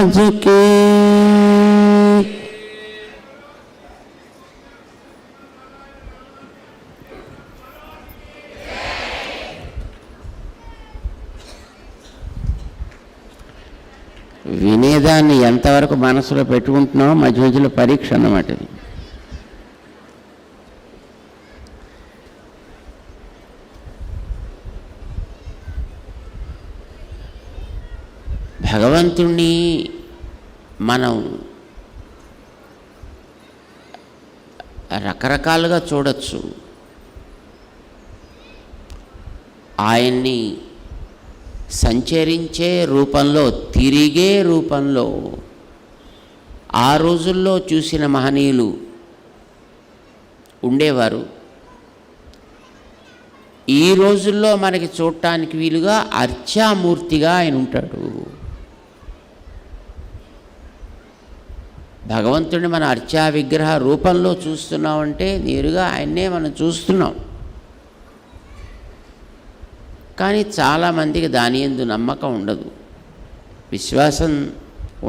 महाराज की। వినేదాన్ని ఎంతవరకు మనసులో పెట్టుకుంటున్నామో మధ్య మధ్యలో పరీక్ష అన్నమాట ఇది. భగవంతుణ్ణి మనం రకరకాలుగా చూడొచ్చు. ఆయన్ని సంచరించే రూపంలో, తిరిగే రూపంలో ఆ రోజుల్లో చూసిన మహనీయులు ఉండేవారు. ఈ రోజుల్లో మనకి చూడటానికి వీలుగా అర్చామూర్తిగా ఆయన ఉంటాడు. భగవంతుడిని మన అర్చా విగ్రహ రూపంలో చూస్తున్నామంటే నేరుగా ఆయన్నే మనం చూస్తున్నాం. కానీ చాలామందికి దాని యందు నమ్మకం ఉండదు, విశ్వాసం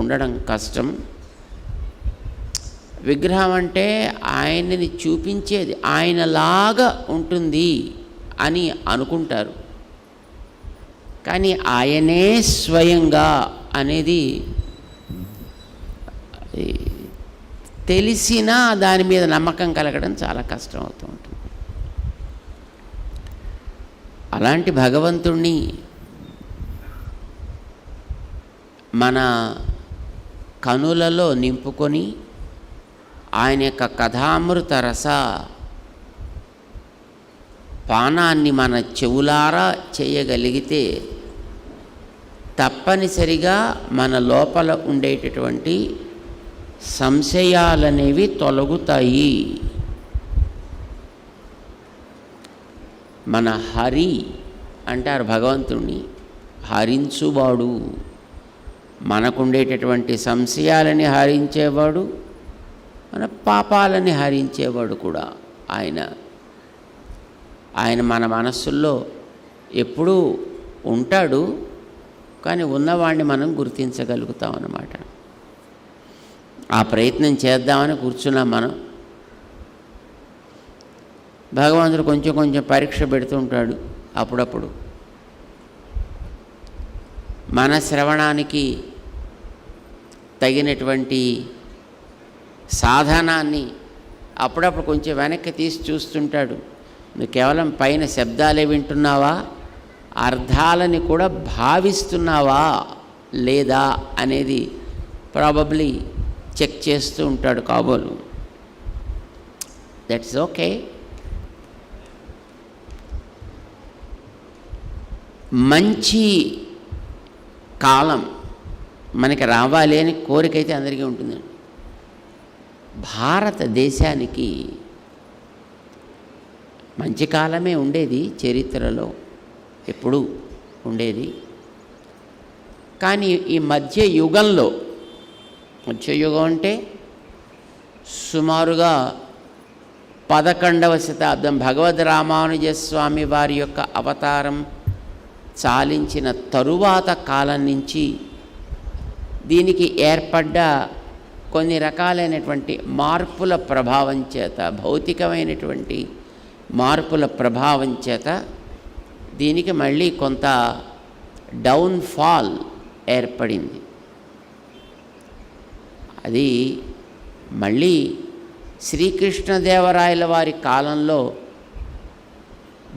ఉండడం కష్టం. విగ్రహం అంటే ఆయనని చూపించేది, ఆయనలాగా ఉంటుంది అని అనుకుంటారు. కానీ ఆయనే స్వయంగా అనేది తెలిసినా దాని మీద నమ్మకం కలగడం చాలా కష్టం అవుతూ ఉంటుంది. అలాంటి భగవంతుణ్ణి మన కనులలో నింపుకొని ఆయన యొక్క కథామృత రస పానాన్ని మన చెవులారా చేయగలిగితే తప్పనిసరిగా మన లోపల ఉండేటటువంటి సంశయాలనేవి తొలగుతాయి. మన హరి అంటారు భగవంతుణ్ణి, హరించువాడు, మనకుండేటటువంటి సంశయాలని హరించేవాడు, మన పాపాలని హరించేవాడు కూడా ఆయన మన మనస్సుల్లో ఎప్పుడూ ఉంటాడు. కానీ ఉన్నవాడిని మనం గుర్తించగలుగుతాం అన్నమాట. ఆ ప్రయత్నం చేద్దామని కూర్చున్నాం మనం. భగవంతుడు కొంచెం కొంచెం పరీక్ష పెడుతూ ఉంటాడు అప్పుడప్పుడు. మన శ్రవణానికి తగినటువంటి సాధనాన్ని అప్పుడప్పుడు కొంచెం వెనక్కి తీసి చూస్తుంటాడు. నువ్వు కేవలం పైన శబ్దాలే వింటున్నావా, అర్థాలని కూడా భావిస్తున్నావా లేదా అనేది ప్రాబబ్లీ చెక్ చేస్తూ ఉంటాడు కాబోలు. That's okay. మంచి కాలం మనకి రావాలి అని కోరికైతే అందరికీ ఉంటుందండి. భారతదేశానికి మంచి కాలమే ఉండేది, చరిత్రలో ఎప్పుడూ ఉండేది. కానీ ఈ మధ్యయుగంలో, మధ్యయుగం అంటే సుమారుగా 11వ శతాబ్దం భగవద్ రామానుజ స్వామి వారి యొక్క అవతారం చాలించిన తరువాత కాలం నుంచి దీనికి ఏర్పడ్డ కొన్ని రకాలైనటువంటి మార్పుల ప్రభావం చేత, భౌతికమైనటువంటి మార్పుల ప్రభావం చేత దీనికి మళ్ళీ కొంత డౌన్ఫాల్ ఏర్పడింది. అది మళ్ళీ శ్రీకృష్ణదేవరాయల వారి కాలంలో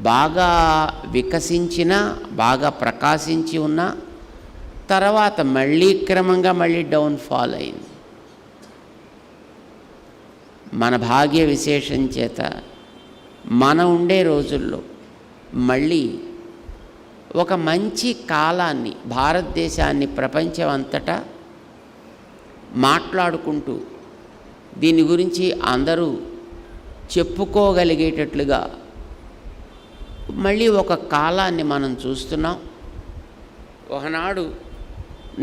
బాగా వికసించిన, బాగా ప్రకాశించి ఉన్న తర్వాత మళ్ళీ క్రమంగా మళ్ళీ డౌన్ఫాల్ అయింది. మన భాగ్య విశేషం చేత మనం ఉండే రోజుల్లో మళ్ళీ ఒక మంచి కాలాన్ని, భారతదేశాన్ని ప్రపంచం అంతటా మాట్లాడుకుంటూ దీని గురించి అందరూ చెప్పుకోగలిగేటట్లుగా మళ్ళీ ఒక కాలాన్ని మనం చూస్తున్నాం. ఒకనాడు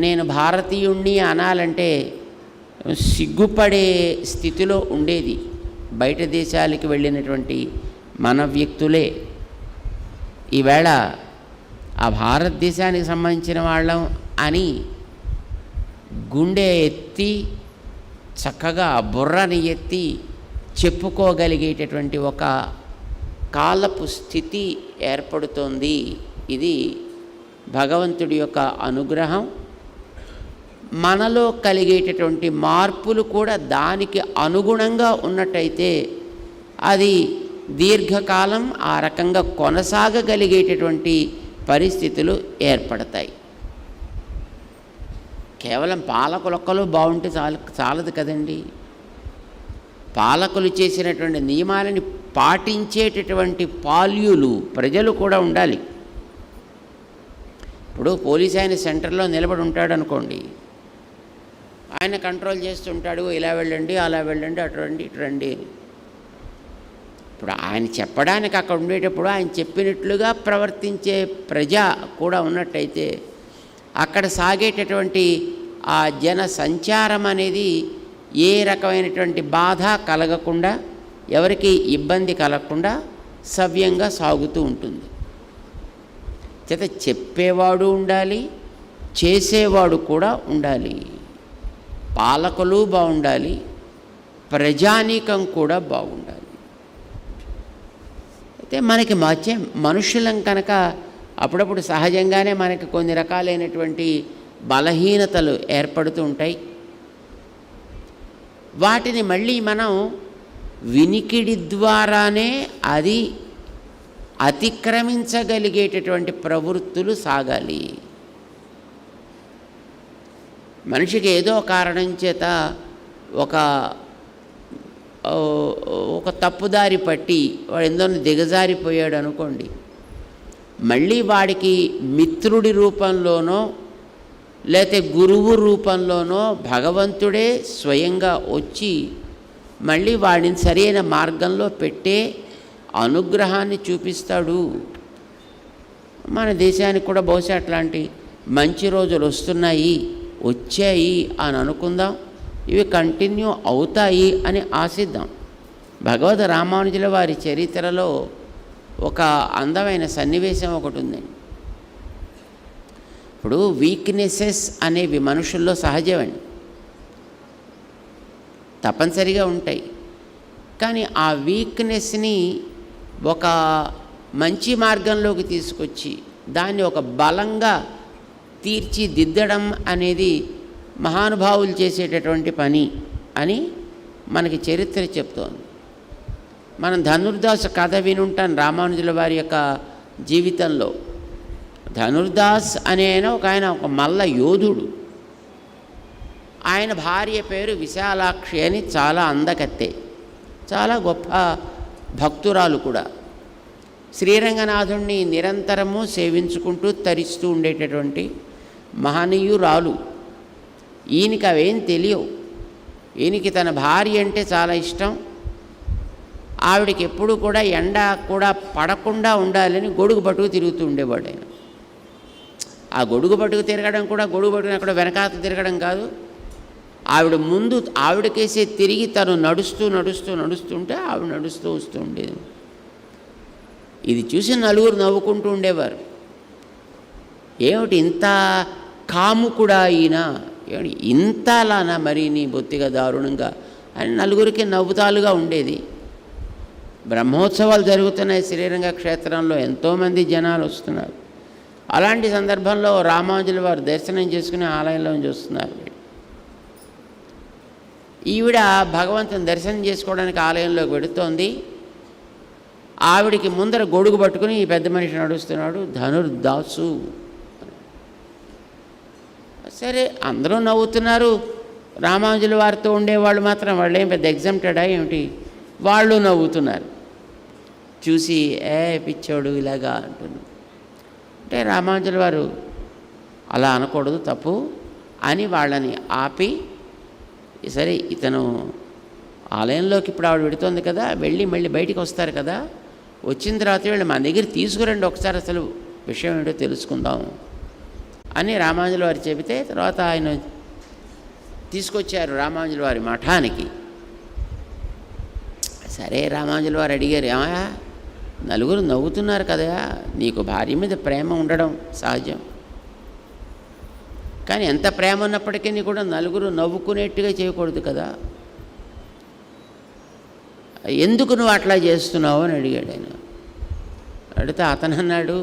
నేను భారతీయుణ్ణి అనాలంటే సిగ్గుపడే స్థితిలో ఉండేది బయట దేశాలకు వెళ్ళినటువంటి మన వ్యక్తులే. ఈవేళ ఆ భారతదేశానికి సంబంధించిన వాళ్ళం అని గుండె ఎత్తి చక్కగా బుర్రని ఎత్తి చెప్పుకోగలిగేటటువంటి ఒక కాలపు స్థితి ఏర్పడుతోంది. ఇది భగవంతుడి యొక్క అనుగ్రహం. మనలో కలిగేటటువంటి మార్పులు కూడా దానికి అనుగుణంగా ఉన్నట్టయితే అది దీర్ఘకాలం ఆ రకంగా కొనసాగగలిగేటటువంటి పరిస్థితులు ఏర్పడతాయి. కేవలం పాలకులొక్కలు బాగుంటే చాలదు కదండి. పాలకులు చేసినటువంటి నియమాలని పాటించేటటువంటి పాల్యులు ప్రజలు కూడా ఉండాలి. ఇప్పుడు పోలీస్ ఆయన సెంటర్లో నిలబడి ఉంటాడు అనుకోండి, ఆయన కంట్రోల్ చేస్తుంటాడు, ఇలా వెళ్ళండి, అలా వెళ్ళండి, అటు రండి, ఇటు రండి. ఇప్పుడు ఆయన చెప్పడానికి అక్కడ ఉండేటప్పుడు ఆయన చెప్పినట్లుగా ప్రవర్తించే ప్రజ కూడా ఉన్నట్టయితే అక్కడ సాగేటటువంటి ఆ జన సంచారం అనేది ఏ రకమైనటువంటి బాధ కలగకుండా, ఎవరికి ఇబ్బంది కలగకుండా సవ్యంగా సాగుతూ ఉంటుంది. చేత చెప్పేవాడు ఉండాలి, చేసేవాడు కూడా ఉండాలి. పాలకులు బాగుండాలి, ప్రజానీకం కూడా బాగుండాలి. అయితే మనకి మనుషులం కనుక అప్పుడప్పుడు సహజంగానే మనకి కొన్ని రకాలైనటువంటి బలహీనతలు ఏర్పడుతూ ఉంటాయి. వాటిని మళ్ళీ మనం వినికిడి ద్వారానే అది అతిక్రమించగలిగేటటువంటి ప్రవృత్తులు సాగాలి. మనిషికి ఏదో కారణం చేత ఒక తప్పుదారి పట్టి వాడు ఎంతో దిగజారిపోయాడు అనుకోండి, మళ్ళీ వాడికి మిత్రుడి రూపంలోనో లేకపోతే గురువు రూపంలోనో భగవంతుడే స్వయంగా వచ్చి మళ్ళీ వాడిని సరైన మార్గంలో పెట్టే అనుగ్రహాన్ని చూపిస్తాడు. మన దేశానికి కూడా బహుశా అట్లాంటి మంచి రోజులు వచ్చాయి అని అనుకుందాం. ఇవి కంటిన్యూ అవుతాయి అని ఆశిద్దాం. భగవద్ రామానుజుల వారి చరిత్రలో ఒక అందమైన సన్నివేశం ఒకటి ఉందండి. ఇప్పుడు వీక్నెసెస్ అనేవి మనుషుల్లో సహజమండి, తప్పనిసరిగా ఉంటాయి. కానీ ఆ వీక్నెస్ని ఒక మంచి మార్గంలోకి తీసుకొచ్చి దాన్ని ఒక బలంగా తీర్చిదిద్దడం అనేది మహానుభావులు చేసేటటువంటి పని అని మనకి చరిత్ర చెప్తోంది. మనం ధనుర్దాస్ కథ వినుంటాం రామానుజుల వారి యొక్క జీవితంలో. ధనుర్దాస్ అనే ఆయన ఒక మల్ల యోధుడు. ఆయన భార్య పేరు విశాలాక్షి అని, చాలా అందకత్తె, చాలా గొప్ప భక్తురాలు కూడా. శ్రీరంగనాథుణ్ణి నిరంతరము సేవించుకుంటూ తరిస్తూ ఉండేటటువంటి మహనీయురాలు. ఈయనకి అవేం తెలియవు. ఈయనకి తన భార్య అంటే చాలా ఇష్టం. ఆవిడకి ఎప్పుడు కూడా ఎండ కూడా పడకుండా ఉండాలని గొడుగు పట్టుకు తిరుగుతూ ఉండేవాడు ఆయన. ఆ గొడుగు పట్టుకు తిరగడం కూడా గొడుగు పట్టుకుని అక్కడ వెనకాత తిరగడం కాదు, ఆవిడ ముందు ఆవిడకేసే తిరిగి తను నడుస్తుంటే ఆవిడ నడుస్తూ వస్తూ ఉండేది. ఇది చూసి నలుగురు నవ్వుకుంటూ ఉండేవారు. ఏమిటి ఇంత కాముకుడా ఈయన, ఏమిటి ఇంతలానా మరి నీ బొత్తిగా దారుణంగా అని నలుగురికి నవ్వుతాలుగా ఉండేది. బ్రహ్మోత్సవాలు జరుగుతున్నాయి శ్రీరంగ క్షేత్రంలో, ఎంతోమంది జనాలు వస్తున్నారు. అలాంటి సందర్భంలో రామానుజుల వారు దర్శనం చేసుకుని ఆలయంలోంచి వస్తున్నారు. ఈవిడ భగవంతుని దర్శనం చేసుకోవడానికి ఆలయంలోకి వెడుతోంది. ఆవిడికి ముందర గొడుగు పట్టుకుని ఈ పెద్ద మనిషి నడుస్తున్నాడు, ధనుర్దాసు. సరే, అందరూ నవ్వుతున్నారు. రామానుజుల వారితో ఉండేవాళ్ళు మాత్రం వాళ్ళేం పెద్ద ఎగ్జామ్టెడా ఏమిటి, వాళ్ళు నవ్వుతున్నారు. చూసి పిచ్చోడు ఇలాగా అంటున్నారు. అంటే రామానుజుల వారు అలా అనకూడదు, తప్పు అని వాళ్ళని ఆపి, సరే ఇతను ఆలయంలోకి ఇప్పుడు ఆవిడ పెడుతోంది కదా, వెళ్ళి మళ్ళీ బయటికి వస్తారు కదా, వచ్చిన తర్వాత వీళ్ళు మన దగ్గర తీసుకురండి, ఒకసారి అసలు విషయం ఏంటో తెలుసుకుందాం అని రామానుజుల వారు చెబితే, తర్వాత ఆయన తీసుకొచ్చారు రామానుజుల వారి మఠానికి. సరే, రామానుజుల వారు అడిగారు, ఏమయ్యా నలుగురు నవ్వుతున్నారు కదా, నీకు భార్య మీద ప్రేమ ఉండడం సహజం, కానీ ఎంత ప్రేమ ఉన్నప్పటికీ కూడా నలుగురు నవ్వుకునేట్టుగా చేయకూడదు కదా. ఎందుకు నువ్వు అట్లా చేస్తున్నావు అని అడిగాడు ఆయన. అడిగితే అతను అన్నాడు,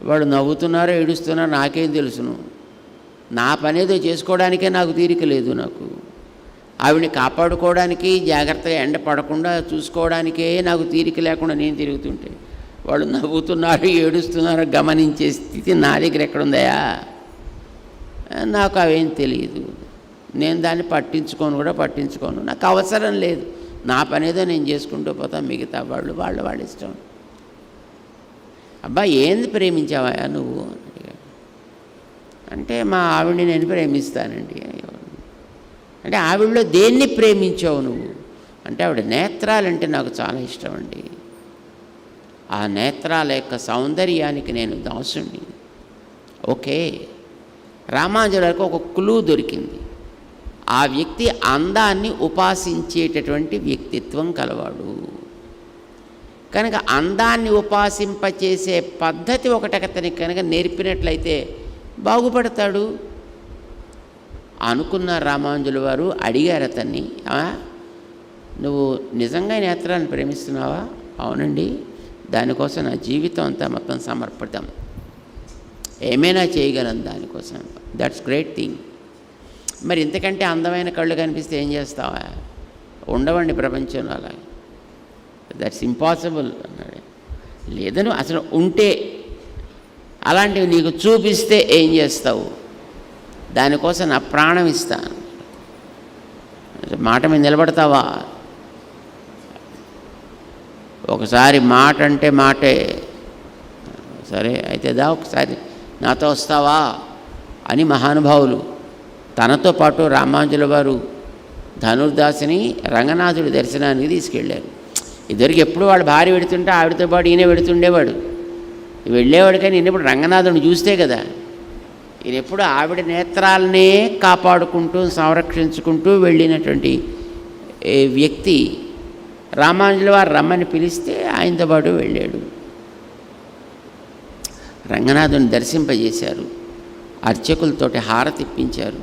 వాడు నవ్వుతున్నారో ఏడుస్తున్నారో నాకేం తెలుసును, నా పనేదో చేసుకోవడానికే నాకు తీరిక లేదు, నాకు ఆవిడని కాపాడుకోవడానికి జాగ్రత్తగా ఎండ పడకుండా చూసుకోవడానికే నాకు తీరిక లేకుండా నేను తిరుగుతుంటే వాళ్ళు నవ్వుతున్నారు ఏడుస్తున్నారో గమనించే స్థితి నా దగ్గర ఎక్కడుందయా, నాకు అవేం తెలియదు, నేను దాన్ని పట్టించుకోను, నాకు అవసరం లేదు, నా పనేదో నేను చేసుకుంటూ పోతాను, మిగతా వాళ్ళ ఇష్టం. అబ్బా ఏంది ప్రేమించావా నువ్వు అంటే, మా ఆవిడ్ని నేను ప్రేమిస్తానండి. అంటే ఆవిడలో దేన్ని ప్రేమించావు నువ్వు అంటే, ఆవిడ నేత్రాలంటే నాకు చాలా ఇష్టం అండి, ఆ నేత్రాల యొక్క సౌందర్యానికి నేను దాసుని. ఓకే, రామానుజులకు ఒక క్లూ దొరికింది. ఆ వ్యక్తి అందాన్ని ఉపాసించేటటువంటి వ్యక్తిత్వం కలవాడు కనుక అందాన్ని ఉపాసింపచేసే పద్ధతి ఒకటి అతనికి కనుక నేర్పినట్లయితే బాగుపడతాడు అనుకున్న రామానుజుల వారు అడిగారు అతన్ని, నువ్వు నిజంగా నేత్రాన్ని ప్రేమిస్తున్నావా? అవునండి, దానికోసం నా జీవితం అంతా మొత్తం సమర్పితం, ఏమైనా చేయగలను దానికోసం. That's great thing. మరి ఇంతకంటే అందమైన కళ్ళు కనిపిస్తే ఏం చేస్తావా? ఉండవండి ప్రపంచంలో అలా, దట్స్ ఇంపాసిబుల్ అన్నాడు. లేదను అసలు ఉంటే అలాంటివి నీకు చూపిస్తే ఏం చేస్తావు? దానికోసం నా ప్రాణం ఇస్తాను, మాట మీద నిలబడతావా? ఒకసారి మాట అంటే మాటే, సరే అయితే దా ఒకసారి నాతో వస్తావా అని మహానుభావులు తనతో పాటు రామానుజుల వారు ధనుర్దాసిని రంగనాథుడి దర్శనానికి తీసుకెళ్ళారు. ఇద్దరికి ఎప్పుడు వాడు భార్య పెడుతుంటే ఆవిడతో పాటు ఈయన పెడుతుండేవాడు, వెళ్ళేవాడు. కానీ ఈయన ఎప్పుడు రంగనాథుడిని చూస్తే కదా, ఈయన ఎప్పుడు ఆవిడ నేత్రాలనే కాపాడుకుంటూ సంరక్షించుకుంటూ వెళ్ళినటువంటి వ్యక్తి. రామానుజుల వారు రమ్మని పిలిస్తే ఆయనతో పాటు వెళ్ళాడు. రంగనాథుని దర్శింపజేశారు, అర్చకులతోటి హారతి ఇప్పించారు.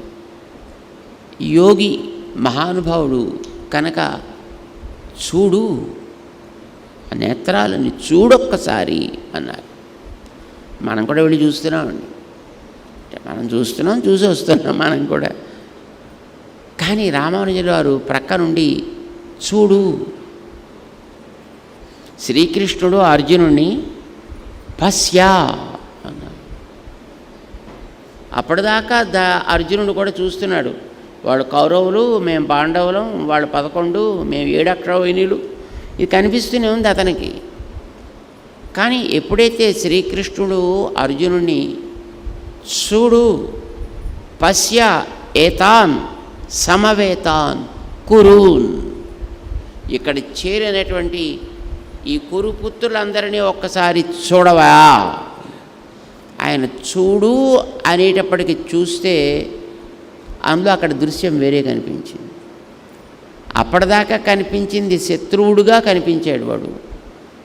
యోగి మహానుభావుడు కనుక చూడు, ఆ నేత్రాలని చూడొక్కసారి అన్నారు. మనం కూడా వెళ్ళి చూస్తున్నామండి, మనం చూసి వస్తున్నాం మనం కూడా. కానీ రామానుజుల వారు ప్రక్క నుండి చూడు, శ్రీకృష్ణుడు అర్జునుడిని పశ్యా అన్నారు. అప్పటిదాకా అర్జునుడు కూడా చూస్తున్నాడు, వాడు కౌరవులు, మేము పాండవులం, వాళ్ళు 11, మేము 7 అక్షౌహిణీలు, ఇది కనిపిస్తూనే ఉంది అతనికి. కానీ ఎప్పుడైతే శ్రీకృష్ణుడు అర్జునుడిని చూడు, పశ్య ఏతాన్ సమవేతాన్ కురూన్, ఇక్కడ చేరినటువంటి ఈ కురుపుత్రులందరినీ ఒక్కసారి చూడవా, ఆయన చూడు అనేటప్పటికి చూస్తే అందులో అక్కడ దృశ్యం వేరే కనిపించింది. అప్పటిదాకా కనిపించింది శత్రువుడుగా కనిపించాడు వాడు,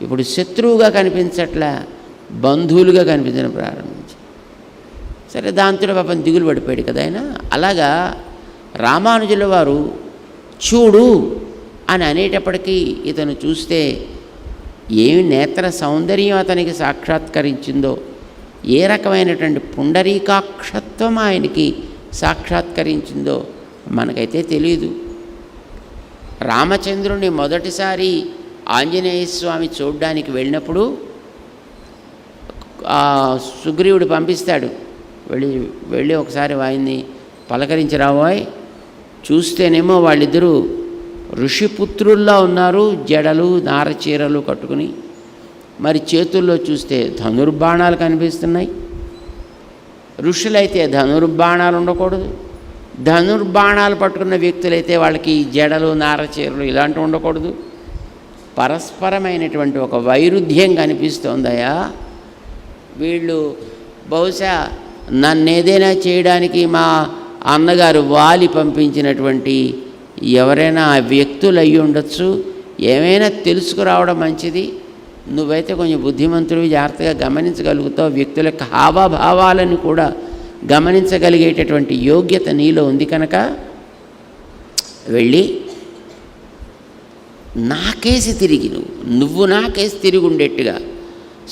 ఇప్పుడు శత్రువుగా కనిపించట్లా, బంధువులుగా కనిపించడం ప్రారంభించి. సరే దాంతో పాపం దిగులు పడిపోయాడు కదా ఆయన. అలాగా రామానుజుల వారు చూడు అని అనేటప్పటికీ ఇతను చూస్తే ఏమి నేత్ర సౌందర్యం అతనికి సాక్షాత్కరించిందో, ఏ రకమైనటువంటి పుండరీకాక్షత్వం ఆయనకి సాక్షాత్కరించిందో మనకైతే తెలియదు. రామచంద్రుని మొదటిసారి ఆంజనేయ స్వామి చూడ్డానికి వెళ్ళినప్పుడు సుగ్రీవుడు పంపిస్తాడు, వెళ్ళి ఒకసారి ఆయన్ని పలకరించి రాబోయ్. చూస్తేనేమో వాళ్ళిద్దరూ ఋషిపుత్రుల్లా ఉన్నారు, జడలు నారచీరలు కట్టుకుని. మరి చేతుల్లో చూస్తే ధనుర్బాణాలు కనిపిస్తున్నాయి. ఋషులైతే ధనుర్బాణాలు ఉండకూడదు, ధనుర్బాణాలు పట్టుకున్న వ్యక్తులైతే వాళ్ళకి జడలు నారచీరలు ఇలాంటివి ఉండకూడదు. పరస్పరమైనటువంటి ఒక వైరుధ్యం కనిపిస్తోందయా. వీళ్ళు బహుశా నన్నేదైనా చేయడానికి మా అన్నగారు వాలి పంపించినటువంటి ఎవరైనా వ్యక్తులు అయ్యి ఉండొచ్చు, ఏమైనా తెలుసుకురావడం మంచిది. నువ్వైతే కొంచెం బుద్ధిమంతుడివి, జాగ్రత్తగా గమనించగలుగుతావు, వ్యక్తుల యొక్క హావభావాలను కూడా గమనించగలిగేటటువంటి యోగ్యత నీలో ఉంది కనుక వెళ్ళి నాకేసి తిరిగి నువ్వు నాకేసి తిరిగి ఉండేట్టుగా,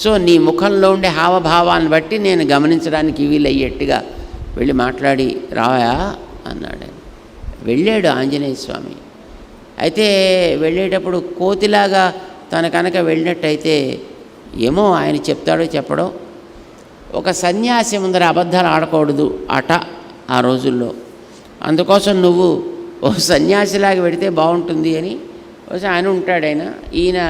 సో నీ ముఖంలో ఉండే హావభావాన్ని బట్టి నేను గమనించడానికి వీలయ్యేట్టుగా వెళ్ళి మాట్లాడి రావా అన్నాడు. వెళ్ళాడు ఆంజనేయ స్వామి. అయితే వెళ్ళేటప్పుడు కోతిలాగా తన కనుక వెళ్ళినట్టయితే ఏమో ఆయన చెప్తాడో చెప్పడో. ఒక సన్యాసి ముందర అబద్ధాలు ఆడకూడదు అట ఆ రోజుల్లో. అందుకోసం నువ్వు ఓ సన్యాసిలాగా పెడితే బాగుంటుంది అని ఆయన ఉంటాడు. ఈయన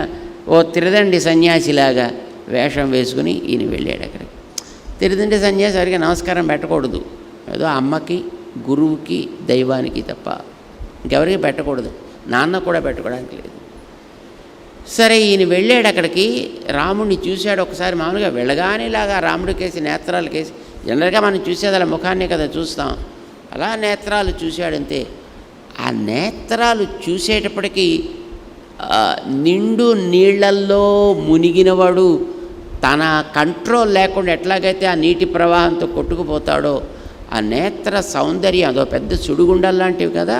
ఓ తిరదండి సన్యాసిలాగా వేషం వేసుకుని ఈయన వెళ్ళాడు అక్కడికి. తిరదండి సన్యాసి సరిగా నమస్కారం పెట్టకూడదు, ఏదో అమ్మకి గురువుకి దైవానికి తప్ప ఇంకెవరికి పెట్టకూడదు, నాన్న కూడా పెట్టుకోవడానికి లేదు. సరే ఈయన వెళ్ళాడు అక్కడికి, రాముడిని చూశాడు ఒకసారి. మామూలుగా వెళ్ళగానే ఇలాగా రాముడికేసి నేత్రాలకేసి, జనరల్గా మనం చూసేది అలా ముఖాన్నే కదా చూస్తాం, అలా నేత్రాలు చూశాడంతే. ఆ నేత్రాలు చూసేటప్పటికీ నిండు నీళ్లల్లో మునిగినవాడు తన కంట్రోల్ లేకుండా ఎట్లాగైతే ఆ నీటి ప్రవాహంతో కొట్టుకుపోతాడో ఆ నేత్ర సౌందర్యం అదో పెద్ద సుడిగుండాలు లాంటివి కదా,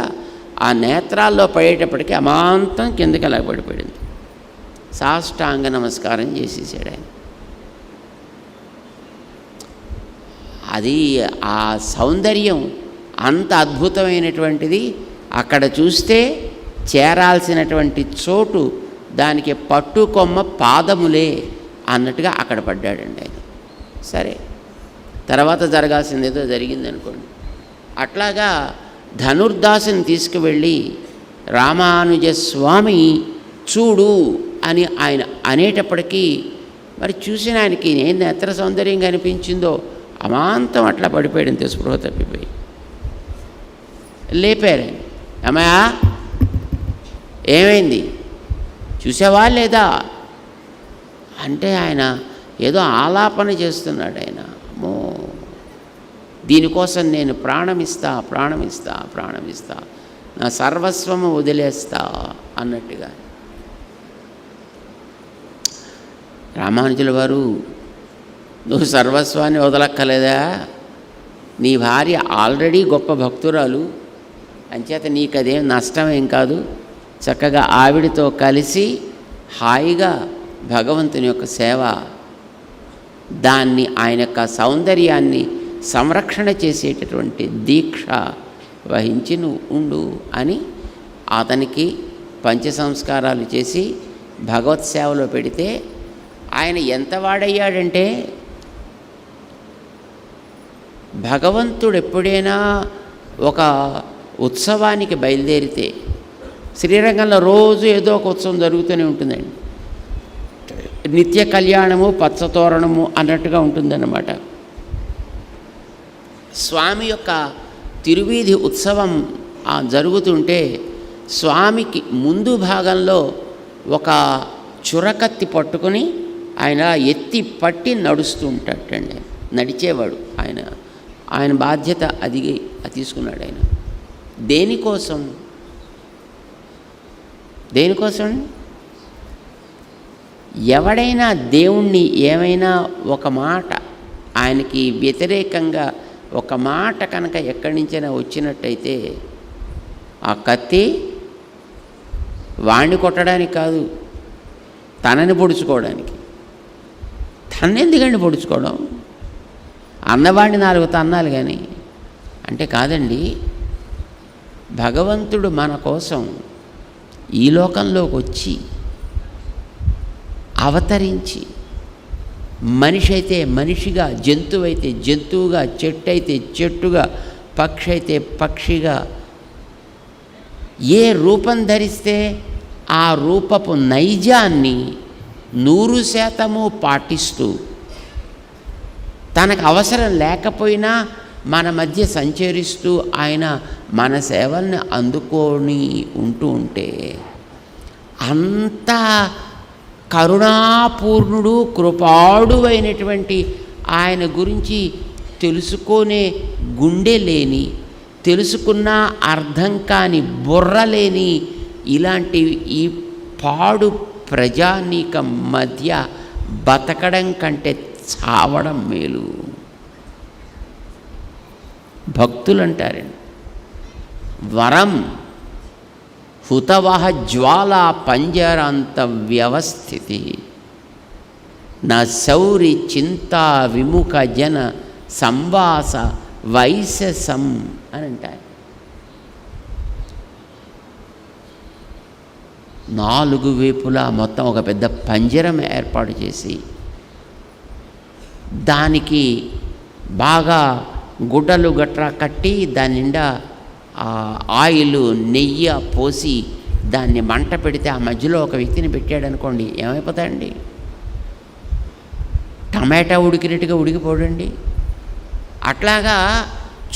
ఆ నేత్రాల్లో పడేటప్పటికీ అమాంతం కిందకి అలా పడిపోయింది. సాష్టాంగ నమస్కారం చేసేసాడు ఆయన. అది ఆ సౌందర్యం అంత అద్భుతమైనటువంటిది. అక్కడ చూస్తే చేరాల్సినటువంటి చోటు దానికి పట్టుకొమ్మ పాదములే అన్నట్టుగా అక్కడ పడ్డాడండి ఆయన. సరే తర్వాత జరగాల్సింది ఏదో జరిగింది అనుకోండి. అట్లాగా ధనుర్దాసుని తీసుకువెళ్ళి రామానుజస్వామి చూడు అని ఆయన అనేటప్పటికీ మరి చూసిన ఆయనకి ఏం నేత్ర సౌందర్యం కనిపించిందో అమాంతం అట్లా పడిపోయాడు, స్పృహ తప్పిపోయి. లేపారు. అమ్మయా ఏమైంది చూసావా లేదా అంటే ఆయన ఏదో ఆలాపన చేస్తున్నాడు. ఆయన అమ్మో దీనికోసం నేను ప్రాణమిస్తా నా సర్వస్వము వదిలేస్తా అన్నట్టుగా. రామానుజుల వారు నువ్వు సర్వస్వాన్ని వదలక్కలేదా, నీ భార్య ఆల్రెడీ గొప్ప భక్తురాలు, అంచేత నీకు అదేం నష్టమేం కాదు, చక్కగా ఆవిడతో కలిసి హాయిగా భగవంతుని యొక్క సేవ, దాన్ని ఆయన యొక్క సౌందర్యాన్ని సంరక్షణ చేసేటటువంటి దీక్ష వహించి నువ్వు ఉండు అని అతనికి పంచ సంస్కారాలు చేసి భగవత్ సేవలో పెడితే ఆయన ఎంత వాడయ్యాడంటే, భగవంతుడు ఎప్పుడైనా ఒక ఉత్సవానికి బయలుదేరితే శ్రీరంగంలో రోజు ఏదో ఒక ఉత్సవం జరుగుతూనే ఉంటుందండి. నిత్య కళ్యాణము పచ్చతోరణము అన్నట్టుగా ఉంటుందన్నమాట. స్వామి యొక్క తిరువీధి ఉత్సవం జరుగుతుంటే స్వామికి ముందు భాగంలో ఒక చురకత్తి పట్టుకుని ఆయన ఎత్తి పట్టి నడుస్తూ ఉంటాడండి. నడిచేవాడు ఆయన బాధ్యత అది తీసుకున్నాడు ఆయన. దేనికోసం ఎవడైనా దేవుణ్ణి ఏమైనా ఒక మాట ఆయనకి వ్యతిరేకంగా ఒక మాట కనుక ఎక్కడి నుంచైనా వచ్చినట్టయితే ఆ కత్తి వాణ్ణి కొట్టడానికి కాదు, తనని పొడుచుకోవడానికి. తన్నెందుకండి పొడుచుకోవడం, అన్నవాడిని 4 తన్నాలు కానీ అంటే కాదండి. భగవంతుడు మన కోసం ఈ లోకంలోకి వచ్చి అవతరించి మనిషి అయితే మనిషిగా, జంతువు అయితే జంతువుగా, చెట్టు అయితే చెట్టుగా, పక్షి అయితే పక్షిగా ఏ రూపం ధరిస్తే ఆ రూపపు నైజాన్ని 100% పాటిస్తూ తనకు అవసరం లేకపోయినా మన మధ్య సంచరిస్తూ ఆయన మన సేవల్ని అందుకొని ఉంటే అంత కరుణాపూర్ణుడు కృపాడు అయినటువంటి ఆయన గురించి తెలుసుకునే గుండె లేని, తెలుసుకున్న అర్థం కాని బుర్ర లేని ఇలాంటి ఈ పాడు ప్రజానీకం మధ్య బతకడం కంటే చావడం మేలు. భక్తులు అంటారండి. వరం హుతవహ జ్వాలా పంజరాంత వ్యవస్థితి నా శౌరి చింతా విముఖ జన సంవాస వైశసం అని అంటారు. 4 వైపులా మొత్తం ఒక పెద్ద పంజరం ఏర్పాటు చేసి దానికి బాగా గుడ్డలు గట్రా కట్టి దాని నిండా ఆయిల్ నెయ్యి పోసి దాన్ని మంట పెడితే ఆ మధ్యలో ఒక వ్యక్తిని పెట్టాడు అనుకోండి, ఏమైపోతాయండి? టమాటా ఉడికినట్టుగా ఉడికిపోడండి. అట్లాగా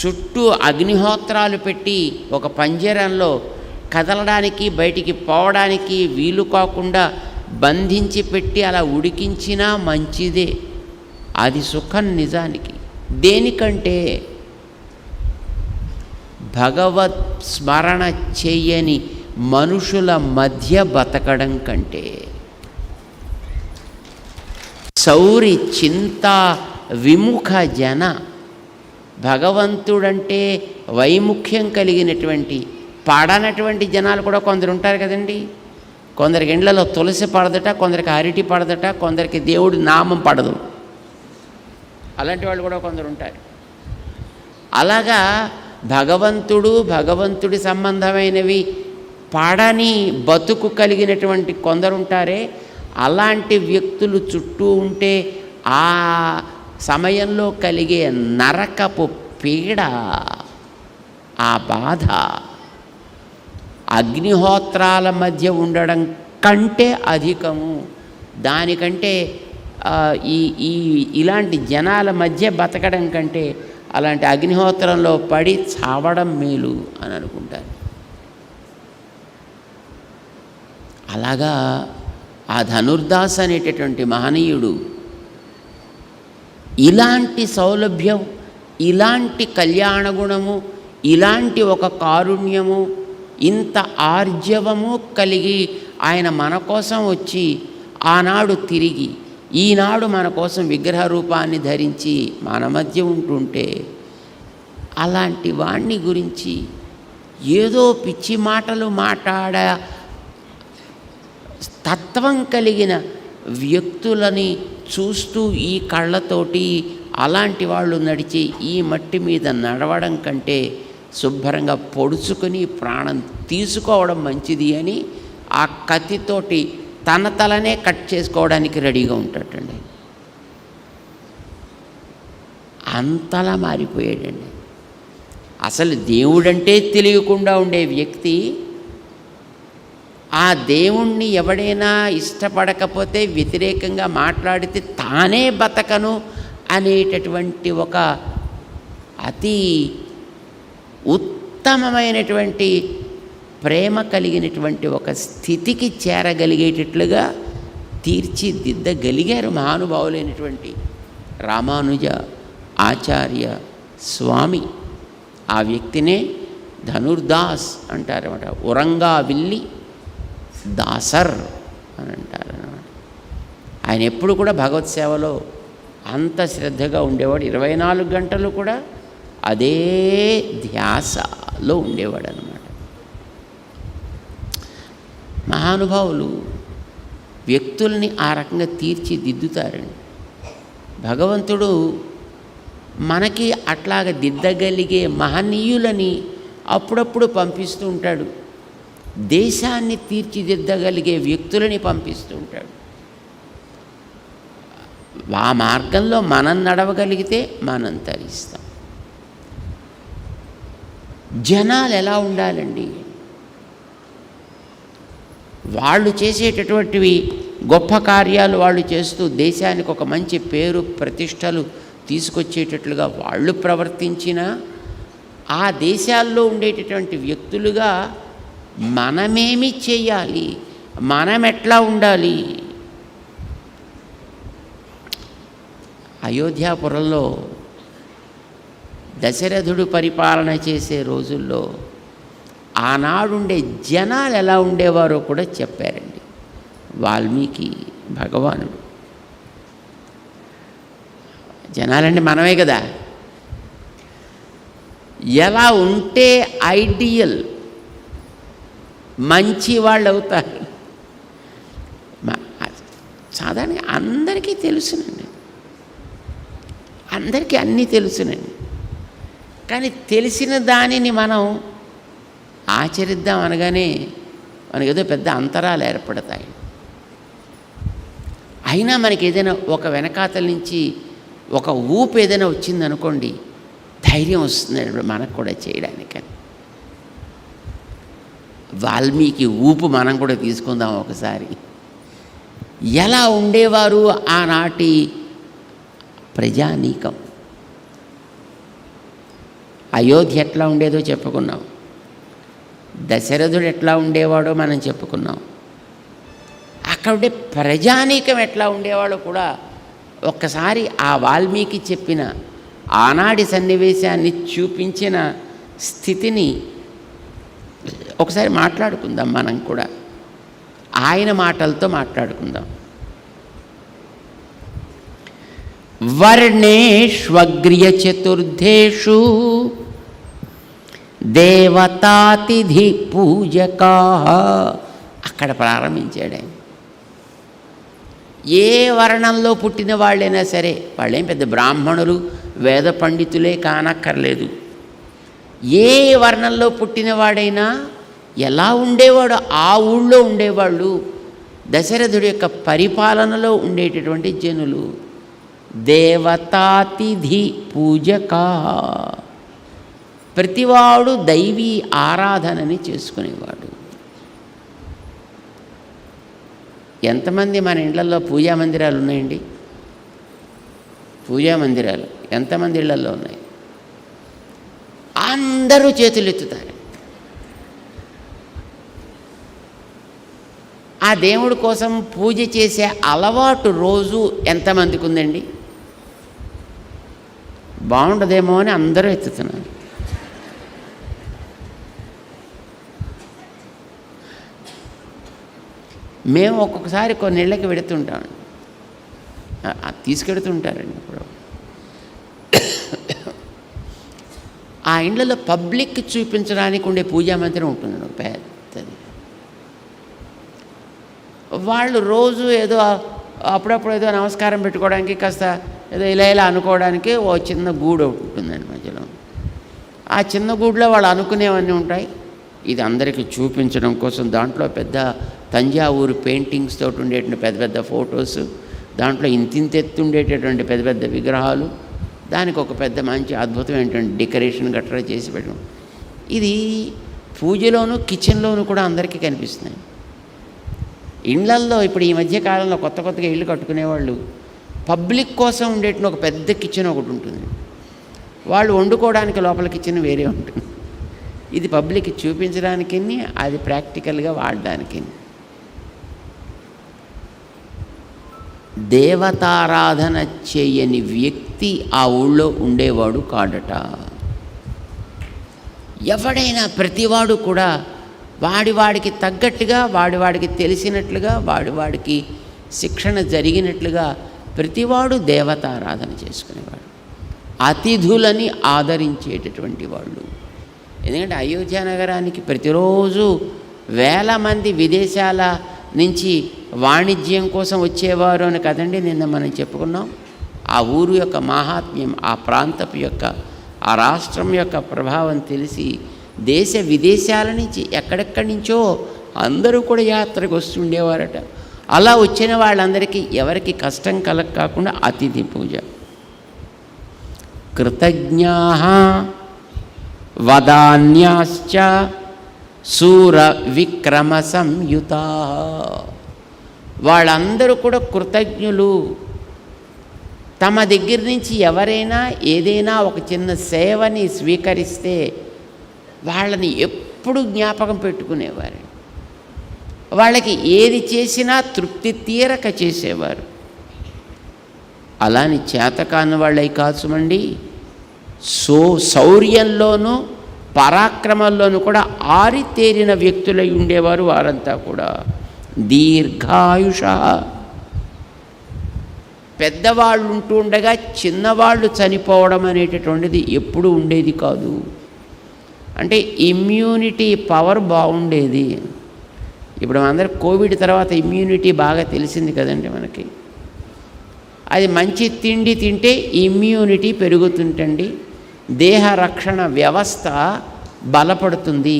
చుట్టూ అగ్నిహోత్రాలు పెట్టి ఒక పంజరంలో కదలడానికి బయటికి పోవడానికి వీలు కాకుండా బంధించి పెట్టి అలా ఉడికించినా మంచిదే. అది సుఖం నిజానికి. దేనికంటే భగవత్ స్మరణ చేయని మనుషుల మధ్య బతకడం కంటే. శౌరి చింత విముఖ జన, భగవంతుడంటే వైముఖ్యం కలిగినటువంటి పడనటువంటి జనాలు కూడా కొందరు ఉంటారు కదండి. కొందరికి ఇండ్లలో తులసి పడదట, కొందరికి అరటి పడదట, కొందరికి దేవుడి నామం పడదు. అలాంటి వాళ్ళు కూడా కొందరు ఉంటారు. అలాగా భగవంతుడి సంబంధమైనవి పడని బతుకు కలిగినటువంటి కొందరు ఉంటారే, అలాంటి వ్యక్తులు చుట్టూ ఉంటే ఆ సమయంలో కలిగే నరకపు పీడ, ఆ బాధ అగ్నిహోత్రాల మధ్య ఉండడం కంటే అధికము. దానికంటే ఇలాంటి జనాల మధ్య బతకడం కంటే అలాంటి అగ్నిహోత్రంలో పడి చావడం మేలు అని అనుకుంటారు. అలాగా ఆ ధనుర్దాస్ అనేటటువంటి మహనీయుడు ఇలాంటి సౌలభ్యం, ఇలాంటి కళ్యాణ గుణము, ఇలాంటి ఒక కారుణ్యము, ఇంత ఆర్జవము కలిగి ఆయన మన కోసం వచ్చి ఆనాడు తిరిగి ఈనాడు మన కోసం విగ్రహ రూపాన్ని ధరించి మన మధ్య ఉంటుంటే అలాంటి వాణ్ణి గురించి ఏదో పిచ్చి మాటలు మాట్లాడ తత్వం కలిగిన వ్యక్తులని చూస్తూ ఈ కళ్ళతోటి అలాంటి వాళ్ళు నడిచి ఈ మట్టి మీద నడవడం కంటే శుభ్రంగా పొడుచుకొని ప్రాణం తీసుకోవడం మంచిది అని ఆ కత్తితోటి తన తలనే కట్ చేసుకోవడానికి రెడీగా ఉంటాడండి. అంతలా మారిపోయాడండి. అసలు దేవుడంటే తెలియకుండా ఉండే వ్యక్తి ఆ దేవుణ్ణి ఎవడైనా ఇష్టపడకపోతే వ్యతిరేకంగా మాట్లాడితే తానే బతకను అనేటటువంటి ఒక అతి ఉత్తమమైనటువంటి ప్రేమ కలిగినటువంటి ఒక స్థితికి చేరగలిగేటట్లుగా తీర్చిదిద్దగలిగారు మహానుభావులైనటువంటి రామానుజ ఆచార్య స్వామి. ఆ వ్యక్తినే ధనుర్దాస్ అంటారన్నమాట. ఉరంగా విల్లి దాసర్ అని అంటారన్నమాట. ఆయన ఎప్పుడు కూడా భగవత్ సేవలో అంత శ్రద్ధగా ఉండేవాడు. 24 గంటలు కూడా అదే ధ్యాసలో ఉండేవాడు అన్నమాట. మహానుభావులు వ్యక్తుల్ని ఆ రకంగా తీర్చిదిద్దుతారండి. భగవంతుడు మనకి అట్లాగ దిద్దగలిగే మహనీయులని అప్పుడప్పుడు పంపిస్తూ ఉంటాడు. దేశాన్ని తీర్చిదిద్దగలిగే వ్యక్తులని పంపిస్తూ ఉంటాడు. ఆ మార్గంలో మనం నడవగలిగితే మనం తరిస్తాం. జనాలు ఎలా ఉండాలండి? వాళ్ళు చేసేటటువంటివి గొప్ప కార్యాలు వాళ్ళు చేస్తూ దేశానికి ఒక మంచి పేరు ప్రతిష్టలు తీసుకొచ్చేటట్లుగా వాళ్ళు ప్రవర్తించిన ఆ దేశాల్లో ఉండేటటువంటి వ్యక్తులుగా మనమేమి చేయాలి, మనం ఎట్లా ఉండాలి? అయోధ్యాపురంలో దశరథుడు పరిపాలన చేసే రోజుల్లో ఆనాడుండే జనాలు ఎలా ఉండేవారో కూడా చెప్పారండి వాల్మీకి భగవానుడు. జనాలంటే మనమే కదా. ఎలా ఉంటే ఐడియల్ మంచి వాళ్ళు అవుతారు. సాధారణంగా అందరికీ తెలుసునండి, అందరికీ అన్నీ తెలుసునండి. కానీ తెలిసిన దానిని మనం ఆచరిద్దాం అనగానే మనకేదో పెద్ద అంతరాలు ఏర్పడతాయి. అయినా మనకి ఏదైనా ఒక వెనకాతల నుంచి ఒక ఊపు ఏదైనా వచ్చిందనుకోండి, ధైర్యం వస్తుంది మనకు కూడా చేయడానికని. వాల్మీకి ఊపు మనం కూడా తీసుకుందాం ఒకసారి. ఎలా ఉండేవారు ఆనాటి ప్రజానీకం? అయోధ్య ఎట్లా ఉండేదో చెప్పుకున్నాం, దశరథుడు ఎట్లా ఉండేవాడో మనం చెప్పుకున్నాం. అక్కడ ఉండే ప్రజానీకం ఎట్లా ఉండేవాడో కూడా ఒక్కసారి ఆ వాల్మీకి చెప్పిన ఆనాటి సన్నివేశాన్ని చూపించిన స్థితిని ఒకసారి మాట్లాడుకుందాం. మనం కూడా ఆయన మాటలతో మాట్లాడుకుందాం. వర్ణేష్వగ్ర్య చతుర్థేషు దేవతాతిథి పూజకా. అక్కడ ప్రారంభించాడు ఆయన. ఏ వర్ణంలో పుట్టిన వాళ్ళైనా సరే, వాళ్ళేం పెద్ద బ్రాహ్మణులు వేద పండితులే కానక్కర్లేదు. ఏ వర్ణంలో పుట్టినవాడైనా ఎలా ఉండేవాడు ఆ ఊళ్ళో ఉండేవాళ్ళు, దశరథుడి యొక్క పరిపాలనలో ఉండేటటువంటి జనులు దేవతాతిథి పూజకా. ప్రతివాడు దైవీ ఆరాధనని చేసుకునేవాడు. ఎంతమంది మన ఇళ్లలో పూజా మందిరాలు ఉన్నాయండి? పూజా మందిరాలు ఎంతమంది ఇళ్లలో ఉన్నాయి? అందరూ చేతులు ఎత్తుతారు. ఆ దేవుడి కోసం పూజ చేసే అలవాటు రోజు ఎంతమందికి ఉందండి? బాగుండదేమో అని అందరూ ఎత్తుతున్నారు. మేము ఒక్కొక్కసారి కొన్ని ఇళ్ళకి వెళుతుంటాం, తీసుకెడుతుంటారండి. ఇప్పుడు ఆ ఇండ్లలో పబ్లిక్ చూపించడానికి ఉండే పూజా మందిరం ఉంటుంది పెద్దది. వాళ్ళు రోజు ఏదో అప్పుడప్పుడు ఏదో నమస్కారం పెట్టుకోవడానికి, కాస్త ఏదో ఇలా అనుకోవడానికి ఓ చిన్న గూడు ఒకటి ఉంటుందండి మధ్యలో. ఆ చిన్న గూడులో వాళ్ళు అనుకునేవన్నీ ఉంటాయి. ఇది అందరికీ చూపించడం కోసం దాంట్లో పెద్ద తంజావూరు పెయింటింగ్స్ తోటి ఉండేటువంటి పెద్ద పెద్ద ఫొటోస్, దాంట్లో ఇంతింతెత్తు ఉండేటటువంటి పెద్ద పెద్ద విగ్రహాలు, దానికి ఒక పెద్ద మంచి అద్భుతమైనటువంటి డెకరేషన్ గట్రా చేసి పెట్టడం. ఇది పూజలోను కిచెన్లోను కూడా అందరికీ కనిపిస్తున్నాయి. ఇళ్లల్లో ఇప్పుడు ఈ మధ్య కాలంలో కొత్తగా ఇళ్ళు కట్టుకునేవాళ్ళు పబ్లిక్ కోసం ఉండేటువంటి ఒక పెద్ద కిచెన్ ఒకటి ఉంటుంది. వాళ్ళు వండుకోవడానికి లోపల కిచెన్ వేరే ఉంటుంది. ఇది పబ్లిక్ చూపించడానికి, అది ప్రాక్టికల్గా వాడడానికి. దేవతారాధన చేయని వ్యక్తి ఆ ఊళ్ళో ఉండేవాడు కాడట. ఎవడైనా ప్రతివాడు కూడా వాడికి తగ్గట్టుగా, వాడికి తెలిసినట్లుగా, వాడికి శిక్షణ జరిగినట్లుగా ప్రతివాడు దేవతారాధన చేసుకునేవాడు. అతిథులని ఆదరించేటటువంటి వాళ్ళు. ఎందుకంటే అయోధ్య నగరానికి ప్రతిరోజు వేల మంది విదేశాల నుంచి వాణిజ్యం కోసం వచ్చేవారు అని కదండి నిన్న మనం చెప్పుకున్నాం. ఆ ఊరు యొక్క మహాత్మ్యం, ఆ ప్రాంతపు యొక్క, ఆ రాష్ట్రం యొక్క ప్రభావం తెలిసి దేశ విదేశాల నుంచి ఎక్కడెక్కడి నుంచో అందరూ కూడా యాత్రకు వస్తుండేవారట. అలా వచ్చిన వాళ్ళందరికీ ఎవరికి కష్టం కాకుండా అతిథి పూజ. కృతజ్ఞాః వదాన్యాశ్చ శూర విక్రమ సంయుతా. వాళ్ళందరూ కూడా కృతజ్ఞులు. తమ దగ్గర నుంచి ఎవరైనా ఏదైనా ఒక చిన్న సేవని స్వీకరిస్తే వాళ్ళని ఎప్పుడు జ్ఞాపకం పెట్టుకునేవారు. వాళ్ళకి ఏది చేసినా తృప్తి తీరక చేసేవారు. అలాని చేతకాని వాళ్ళై కాచుమండి, శౌర్యంలోనూ పరాక్రమంలోనూ కూడా ఆరితేరిన వ్యక్తులై ఉండేవారు వారంతా కూడా. దీర్ఘాయుష. పెద్దవాళ్ళు ఉంటూ ఉండగా చిన్నవాళ్ళు చనిపోవడం అనేటటువంటిది ఎప్పుడు ఉండేది కాదు. అంటే ఇమ్యూనిటీ పవర్ బాగుండేది. ఇప్పుడు మనందరూ కోవిడ్ తర్వాత ఇమ్యూనిటీ బాగా తెలిసింది కదండి మనకి. అది మంచి తిండి తింటే ఇమ్యూనిటీ పెరుగుతుంటండి, దేహ రక్షణ వ్యవస్థ బలపడుతుంది.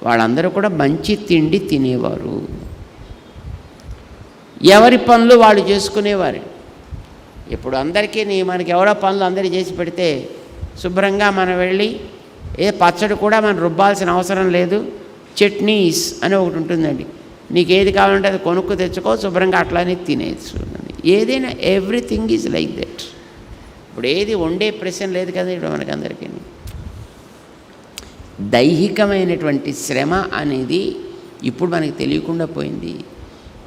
వాళ్ళందరూ కూడా మంచి తిండి తినేవారు, ఎవరి పనులు వాళ్ళు చేసుకునేవారు. ఇప్పుడు అందరికీ మనకి ఎవరో పనులు అందరూ చేసి పెడితే శుభ్రంగా మనం వెళ్ళి పచ్చడి కూడా మనం రుబ్బాల్సిన అవసరం లేదు, చట్నీస్ అని ఒకటి ఉంటుందండి, నీకు ఏది కావాలంటే అది కొనుక్కు తెచ్చుకో, శుభ్రంగా అట్లానే తినేచ్చు. ఏదైనా ఎవ్రీథింగ్ ఈజ్ లైక్ దట్. ఇప్పుడు ఏది వండే ప్రశ్న లేదు కదా ఇప్పుడు మనకందరికీ. దైహికమైనటువంటి శ్రమ అనేది ఇప్పుడు మనకి తెలియకుండా పోయింది.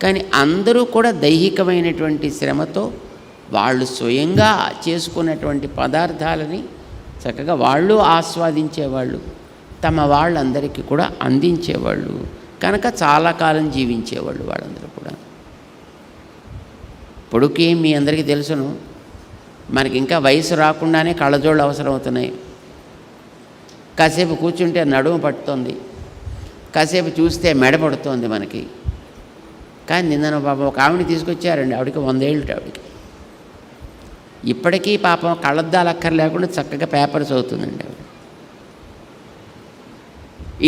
కానీ అందరూ కూడా దైహికమైనటువంటి శ్రమతో వాళ్ళు స్వయంగా చేసుకున్నటువంటి పదార్థాలని చక్కగా వాళ్ళు ఆస్వాదించేవాళ్ళు, తమ వాళ్ళందరికీ కూడా అందించేవాళ్ళు, కనుక చాలా కాలం జీవించేవాళ్ళు వాళ్ళందరూ కూడా. ఇప్పుడుకి మీ అందరికీ తెలుసును, మనకి ఇంకా వయసు రాకుండానే కళ్ళజోళ్ళు అవసరం అవుతున్నాయి. కాసేపు కూర్చుంటే నడుము పడుతుంది, కాసేపు చూస్తే మెడ పడుతోంది మనకి. కానీ నిన్న పాపం ఒక ఆవిడని తీసుకొచ్చారండి, ఆవిడకి 100 ఏళ్ళు ఆవిడకి. ఇప్పటికీ పాపం కళ్ళద్దాలు అక్కర్ లేకుండా చక్కగా పేపర్ చదువుతుందండి ఆవిడ.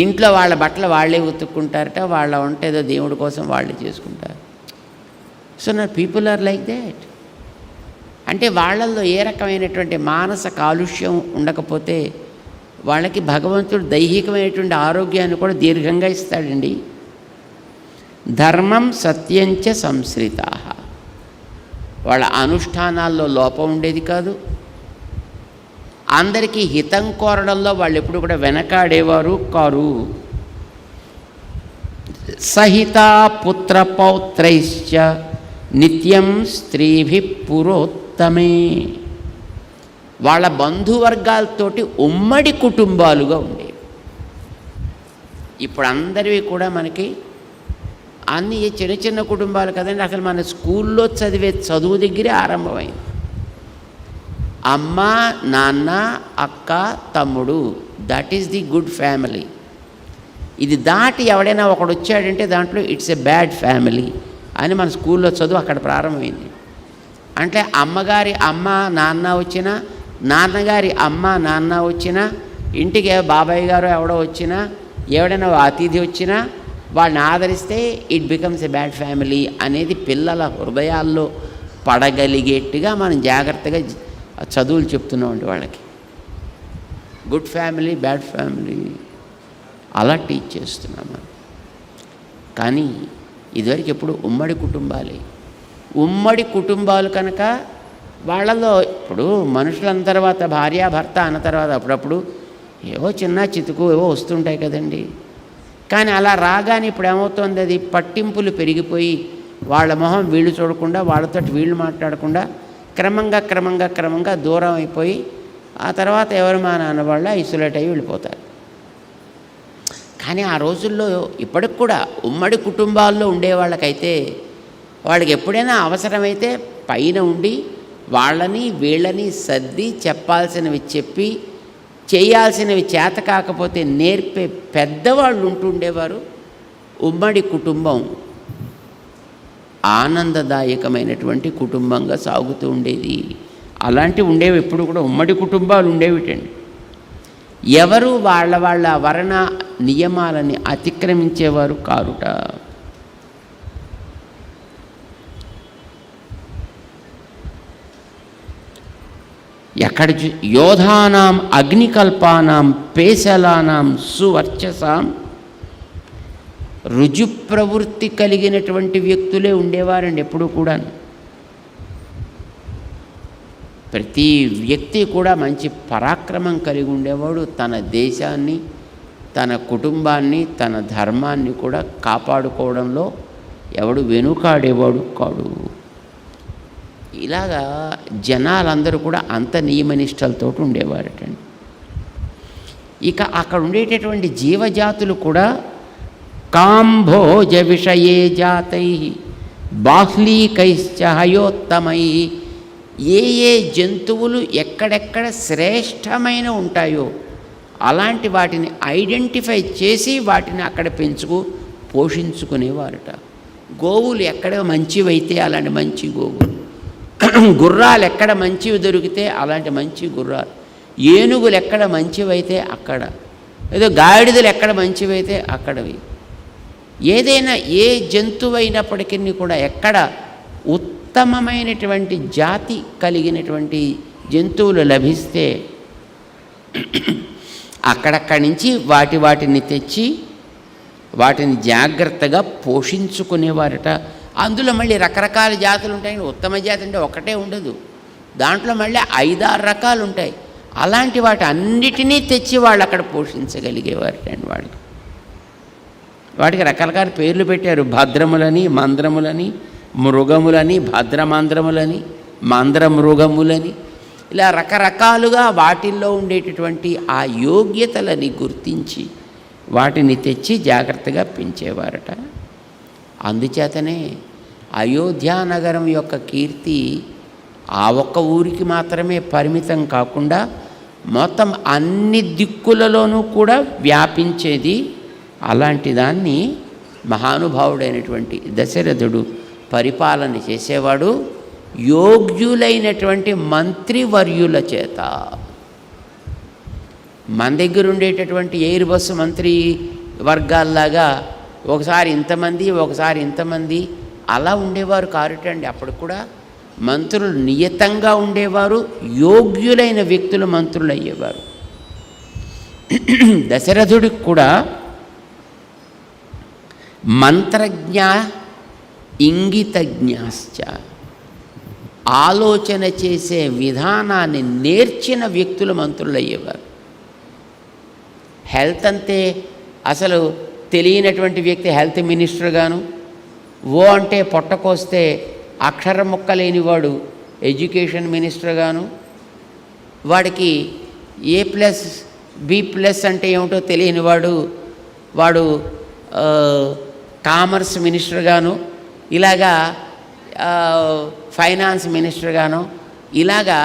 ఇంట్లో వాళ్ళ బట్టలు వాళ్ళే ఉతుక్కుంటారట, వాళ్ళ వంట ఏదో దేవుడి కోసం వాళ్ళే చేసుకుంటారు. సో నా పీపుల్ ఆర్ లైక్ దాట్. అంటే వాళ్ళల్లో ఏ రకమైనటువంటి మానస కాలుష్యం ఉండకపోతే వాళ్ళకి భగవంతుడు దైహికమైనటువంటి ఆరోగ్యాన్ని కూడా దీర్ఘంగా ఇస్తాడండి. ధర్మం సత్యంచ సంశ్రితా, వాళ్ళ అనుష్ఠానాల్లో లోపం ఉండేది కాదు. అందరికీ హితం కోరడంలో వాళ్ళు ఎప్పుడు కూడా వెనకాడేవారు కారు. సహితా పుత్ర పౌత్రైశ్చ నిత్యం స్త్రీభి పురోత్తమే, వాళ్ళ బంధువర్గాలతోటి ఉమ్మడి కుటుంబాలుగా ఉండేవి. ఇప్పుడు అందరివి కూడా మనకి అన్ని చిన్న చిన్న కుటుంబాలు కదండి. అసలు మన స్కూల్లో చదివే చదువు దగ్గరే ఆరంభమైంది. అమ్మ, నాన్న, అక్క, తమ్ముడు, that is the good family. ఇది దాటి ఎవడైనా ఒకడు వచ్చాడంటే దాంట్లో ఇట్స్ ఎ బ్యాడ్ ఫ్యామిలీ అని మన స్కూల్లో చదువు అక్కడ ప్రారంభమైంది. అంటే అమ్మగారి అమ్మ నాన్న వచ్చినా, నాన్నగారి అమ్మ నాన్న వచ్చినా, ఇంటికి బాబాయ్ గారు ఎవడో వచ్చినా, ఎవడైనా అతిథి వచ్చినా వాళ్ళని ఆదరిస్తే it becomes a bad family అనేది పిల్లల హృదయాల్లో పడగలిగేట్టుగా మనం జాగ్రత్తగా చదువులు చెప్తున్నామండి వాళ్ళకి. గుడ్ ఫ్యామిలీ, బ్యాడ్ ఫ్యామిలీ అలా టీచ్ చేస్తున్నాం మనం. కానీ ఇదివరకు ఎప్పుడు ఉమ్మడి కుటుంబాలే. ఉమ్మడి కుటుంబాలు కనుక వాళ్ళలో ఇప్పుడు మనుషుల తర్వాత భార్యాభర్త అన్న తర్వాత అప్పుడప్పుడు ఏవో చిన్న చితుకు ఏవో వస్తుంటాయి కదండి. కానీ అలా రాగానే ఇప్పుడు ఏమవుతుంది, అది పట్టింపులు పెరిగిపోయి వాళ్ళ మొహం వీళ్ళు చూడకుండా, వాళ్ళతో వీళ్ళు మాట్లాడకుండా క్రమంగా దూరం అయిపోయి ఆ తర్వాత ఎవరు మా నాన్న వాళ్ళ ఐసోలేట్ అయ్యి వెళ్ళిపోతారు. కానీ ఆ రోజుల్లో ఇప్పటికి కూడా ఉమ్మడి కుటుంబాల్లో ఉండేవాళ్ళకైతే వాళ్ళకి ఎప్పుడైనా అవసరమైతే పైన ఉండి వాళ్ళని వీళ్ళని సర్ది చెప్పాల్సినవి చెప్పి చేయాల్సినవి చేత కాకపోతే నేర్పే పెద్దవాళ్ళు ఉంటుండేవారు. ఉమ్మడి కుటుంబం ఆనందదాయకమైనటువంటి కుటుంబంగా సాగుతూ ఉండేది. అలాంటివి ఉండేవి, ఎప్పుడు కూడా ఉమ్మడి కుటుంబాలు ఉండేవిటండి. ఎవరు వాళ్ళ వర్ణ నియమాలని అతిక్రమించేవారు కారుట. ఎక్కడ యోధానాం అగ్నికల్పానాం పేశలానాం సువర్చసాం, రుజు ప్రవృత్తి కలిగినటువంటి వ్యక్తులే ఉండేవారండి ఎప్పుడు కూడా. ప్రతి వ్యక్తి కూడా మంచి పరాక్రమం కలిగి ఉండేవాడు. తన దేశాన్ని, తన కుటుంబాన్ని, తన ధర్మాన్ని కూడా కాపాడుకోవడంలో ఎవడు వెనుకాడేవాడు కాడు. ఇలాగా జనాలందరూ కూడా అంత నియమనిష్టలతో ఉండేవారటండి. ఇక అక్కడ ఉండేటటువంటి జీవజాతులు కూడా కాంభోజ విషయే జాతై బాహ్లీకైశ్చ హయోత్తమై, ఏ జంతువులు ఎక్కడెక్కడ శ్రేష్టమైన ఉంటాయో అలాంటి వాటిని ఐడెంటిఫై చేసి వాటిని అక్కడ పోషించుకునేవారట. గోవులు ఎక్కడ మంచివైతే అలాంటి మంచి గోవులు, గుర్రాలు ఎక్కడ మంచివి దొరికితే అలాంటి మంచి గుర్రాలు, ఏనుగులు ఎక్కడ మంచివైతే అక్కడ, ఏదో గాడిదలు ఎక్కడ మంచివైతే అక్కడవి. ఏదైనా ఏ జంతువైనప్పటికీ కూడా ఎక్కడ ఉత్తమమైనటువంటి జాతి కలిగినటువంటి జంతువులు లభిస్తే అక్కడక్కడి నుంచి వాటిని తెచ్చి వాటిని జాగ్రత్తగా పోషించుకునేవారట. అందులో మళ్ళీ రకరకాల జాతులు ఉంటాయి. ఉత్తమ జాతి అంటే ఒకటే ఉండదు, దాంట్లో మళ్ళీ 5-6 రకాలు ఉంటాయి. అలాంటి వాటి అన్నిటినీ తెచ్చి వాళ్ళు అక్కడ పోషించగలిగేవారటండి. వాటికి రకరకాల పేర్లు పెట్టారు. భద్రములని, మంద్రములని, మృగములని, భద్రమంద్రములని, మంద్రమృగములని, ఇలా రకరకాలుగా వాటిల్లో ఉండేటటువంటి ఆ యోగ్యతలని గుర్తించి వాటిని తెచ్చి జాగ్రత్తగా పెంచేవారట. అందుచేతనే అయోధ్యానగరం యొక్క కీర్తి ఆ ఒక్క ఊరికి మాత్రమే పరిమితం కాకుండా మొత్తం అన్ని దిక్కులలోనూ కూడా వ్యాపించేది. అలాంటి దాన్ని మహానుభావుడైనటువంటి దశరథుడు పరిపాలన చేసేవాడు యోగ్యులైనటువంటి మంత్రివర్యుల చేత. మన దగ్గర ఉండేటటువంటి ఎయిర్ బస్సు మంత్రి వర్గాల్లాగా ఒకసారి ఇంతమంది ఒకసారి ఇంతమంది అలా ఉండేవారు కారుటండి. అప్పుడు కూడా మంత్రులు నియతంగా ఉండేవారు, యోగ్యులైన వ్యక్తులు మంత్రులు అయ్యేవారు. దశరథుడికి కూడా మంత్రజ్ఞ ఇంగితజ్ఞాశ్చ, ఆలోచన చేసే విధానాన్ని నేర్చిన వ్యక్తులు మంత్రులు అయ్యేవారు. హెల్త్ అంతే అసలు తెలియనటువంటి వ్యక్తి హెల్త్ మినిస్టర్ గాను, ఓ అంటే పొట్టకొస్తే అక్షరం ముక్క లేనివాడు ఎడ్యుకేషన్ మినిస్టర్ గాను, వాడికి A+B+ అంటే ఏమిటో తెలియనివాడు వాడు కామర్స్ మినిస్టర్ గాను, ఇలాగా ఫైనాన్స్ మినిస్టర్ గాను, ఇలాగా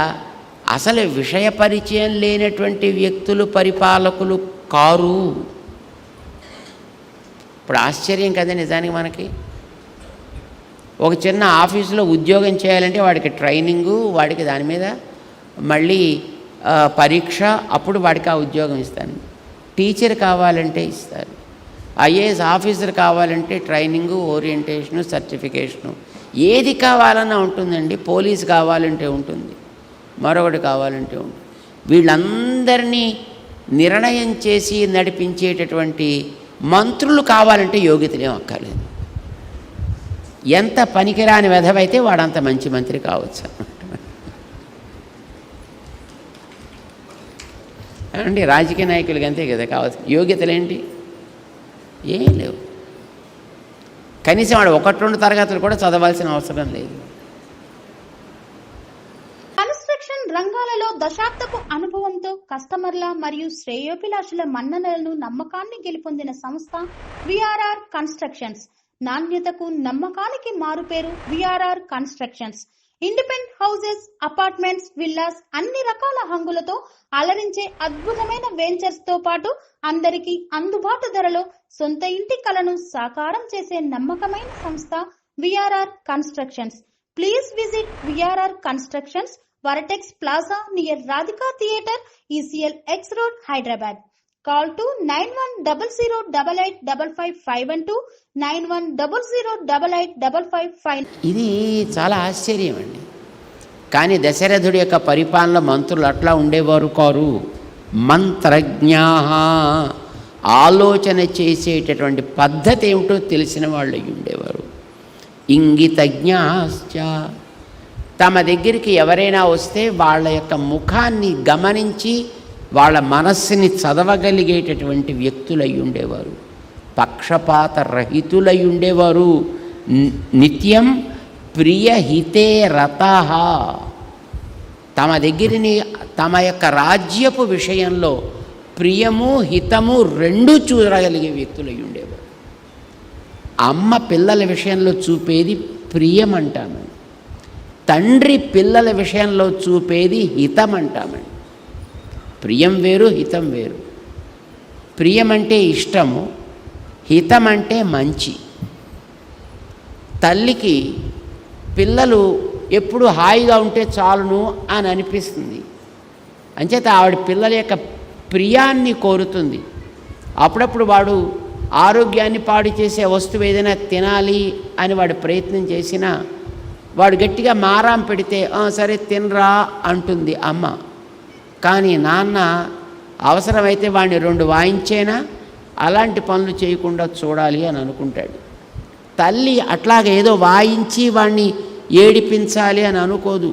అసలు విషయ పరిచయం లేనటువంటి వ్యక్తులు పరిపాలకులు కారు. ఇప్పుడు ఆశ్చర్యం కదా నిజానికి. మనకి ఒక చిన్న ఆఫీసులో ఉద్యోగం చేయాలంటే వాడికి ట్రైనింగు, వాడికి దాని మీద మళ్ళీ పరీక్ష, అప్పుడు వాడికి ఆ ఉద్యోగం ఇస్తాను. టీచర్ కావాలంటే ఇస్తారు, ఐఏఎస్ ఆఫీసర్ కావాలంటే ట్రైనింగు, ఓరియంటేషను, సర్టిఫికేషను, ఏది కావాలన్నా ఉంటుందండి. పోలీస్ కావాలంటే ఉంటుంది, మరొకటి కావాలంటే ఉంటుంది. వీళ్ళందరినీ నిర్ణయం చేసి నడిపించేటటువంటి మంత్రులు కావాలంటే యోగ్యతలేం అక్కర్లేదు. ఎంత పనికిరాని వెధవైతే వాడంత మంచి మంత్రి కావచ్చు అండి. రాజకీయ నాయకులకి అంతే కదా కావచ్చు. యోగ్యతలేంటి? ఏం లేవు. కనీసం వాడు 1-2 తరగతులు కూడా చదవాల్సిన అవసరం లేదు. కన్స్ట్రక్షన్ రంగాలలో దశాబ్దపు అనుభవంతో కస్టమర్ల మరియు శ్రేయోభిలాషుల మన్ననలను, నమ్మకాన్ని గెలుపొందిన సంస్థ విఆర్ఆర్ కన్స్ట్రక్షన్స్. నాణ్యతకు నమ్మకానికి మారుపేరు VRR constructions. Independent houses, apartments, villas అన్ని రకాల హంగులతో అలరించే అద్భుతమైన వెంచర్స్ తో పాటు అందరికీ అందుబాటు ధరలో సొంత ఇంటి కలను సాకారం చేసే నమ్మకమైన సంస్థ VRR constructions. Please visit VRR constructions, వరటెక్స్ plaza near Radhika theatre, ECL X Road, Hyderabad. Call to 9100885551 9100885551. ఇది చాలా ఆశ్చర్యం అండి. కానీ దశరథుడి యొక్క పరిపాలన మంత్రులు అట్లా ఉండేవారు కారు. మంత్రజ్ఞా, ఆలోచన చేసేటటువంటి పద్ధతి ఏమిటో తెలిసిన వాళ్ళు ఉండేవారు. ఇంగితజ్ఞాశ్చ, తమ దగ్గరికి ఎవరైనా వస్తే వాళ్ళ యొక్క ముఖాన్ని గమనించి వాళ్ళ మనస్సుని చదవగలిగేటటువంటి వ్యక్తులై ఉండేవారు. పక్షపాత రహితులై ఉండేవారు. నిత్యం ప్రియహితే రతః, తమ దగ్గరిని తమ యొక్క రాజ్యపు విషయంలో ప్రియము హితము రెండూ చూడగలిగే వ్యక్తులై ఉండేవారు. అమ్మ పిల్లల విషయంలో చూపేది ప్రియం అంటామండి, తండ్రి పిల్లల విషయంలో చూపేది హితం అంటామండి. ప్రియం వేరు, హితం వేరు. ప్రియమంటే ఇష్టము, హితమంటే మంచి. తల్లికి పిల్లలు ఎప్పుడు హాయిగా ఉంటే చాలును అని అనిపిస్తుంది. అంచేత ఆవిడ పిల్లల యొక్క ప్రియాన్ని కోరుతుంది. అప్పుడప్పుడు వాడు ఆరోగ్యాన్ని పాడు చేసే వస్తువు ఏదైనా తినాలి అని వాడు ప్రయత్నం చేసినా వాడు గట్టిగా మారాం పెడితే సరే తినరా అంటుంది అమ్మ. కానీ నాన్న అవసరమైతే వాడిని 2 వాయించేనా అలాంటి పనులు చేయకుండా చూడాలి అని అనుకుంటాడు. తల్లి అట్లాగే ఏదో వాయించి వాడిని ఏడిపించాలి అని అనుకోదు.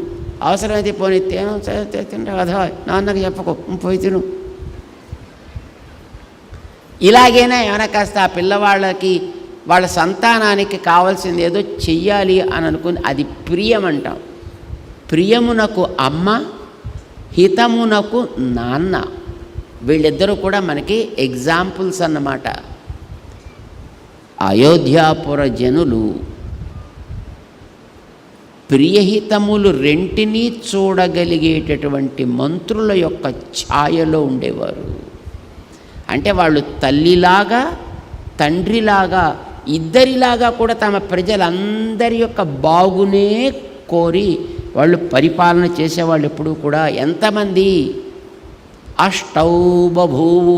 అవసరమైతే పోనీ తినరా కదా, నాన్నకు చెప్పకు, పోయి తిను. ఇలాగైనా ఏమైనా కాస్త ఆ పిల్లవాళ్ళకి వాళ్ళ సంతానానికి కావాల్సింది ఏదో చెయ్యాలి అని అనుకుని అది ప్రియం అంటాం. ప్రియమునకు అమ్మ, హితమునకు నాన్న, వీళ్ళిద్దరూ కూడా మనకి ఎగ్జాంపుల్స్ అన్నమాట. అయోధ్యాపుర జనులు ప్రియహితములు రెంటినీ చూడగలిగేటటువంటి మంత్రుల యొక్క ఛాయలో ఉండేవారు. అంటే వాళ్ళు తల్లిలాగా తండ్రిలాగా ఇద్దరిలాగా కూడా తమ ప్రజలందరి యొక్క బాగునే కోరి వాళ్ళు పరిపాలన చేసేవాళ్ళు. ఎప్పుడూ కూడా ఎంతమంది? 8 బభూవు,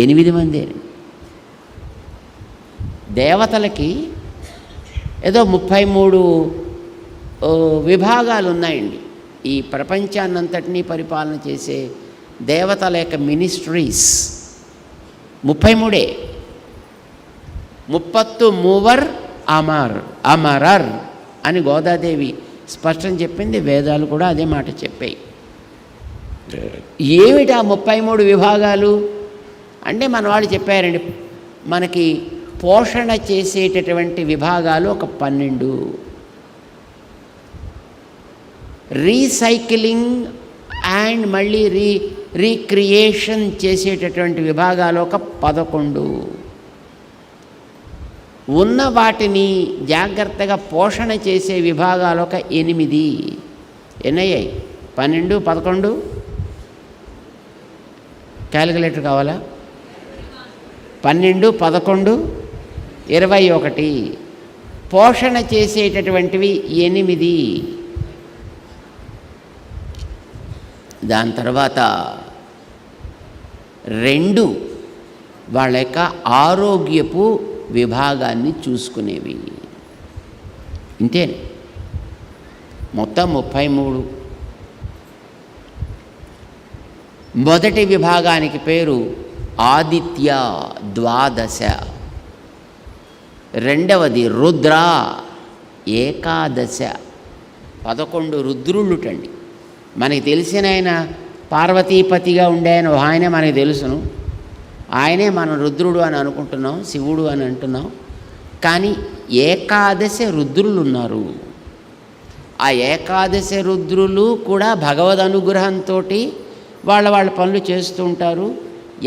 8 మంది. దేవతలకి ఏదో 33 విభాగాలు ఉన్నాయండి. ఈ ప్రపంచాన్నంతటినీ పరిపాలన చేసే దేవతల యొక్క మినిస్ట్రీస్ 33. 33 అమరర్ అని గోదాదేవి స్పష్టం చెప్పింది. వేదాలు కూడా అదే మాట చెప్పాయి. ఏమిటి ఆ 33 విభాగాలు అంటే మన వాళ్ళు చెప్పారండి, మనకి పోషణ చేసేటటువంటి విభాగాలు ఒక 12, రీసైక్లింగ్ అండ్ మళ్ళీ రీక్రియేషన్ చేసేటటువంటి విభాగాలు ఒక 11, ఉన్న వాటిని జాగ్రత్తగా పోషణ చేసే విభాగాలు ఒక 8. ఎన్నయ్యాయి? 12, 11. క్యాలిక్యులేటర్ కావాలా? 12, 11, 21. పోషణ చేసేటటువంటివి 8. దాని తర్వాత 2 వాళ్ళ యొక్క ఆరోగ్యపు విభాగాన్ని చూసుకునేవి. ఇంతే, మొత్తం 33. మొదటి విభాగానికి పేరు ఆదిత్య 12, రెండవది రుద్ర 11. 11 రుద్రుళ్ళుటండి. మనకి తెలిసిన ఆయన పార్వతీపతిగా ఉండే ఆయన మనకి తెలుసును. ఆయనే మనం రుద్రుడు అని అనుకుంటున్నాం, శివుడు అని అంటున్నాం. కానీ 11 రుద్రులు ఉన్నారు. ఆ 11 రుద్రులు కూడా భగవద్ అనుగ్రహంతో వాళ్ళ పనులు చేస్తూ ఉంటారు.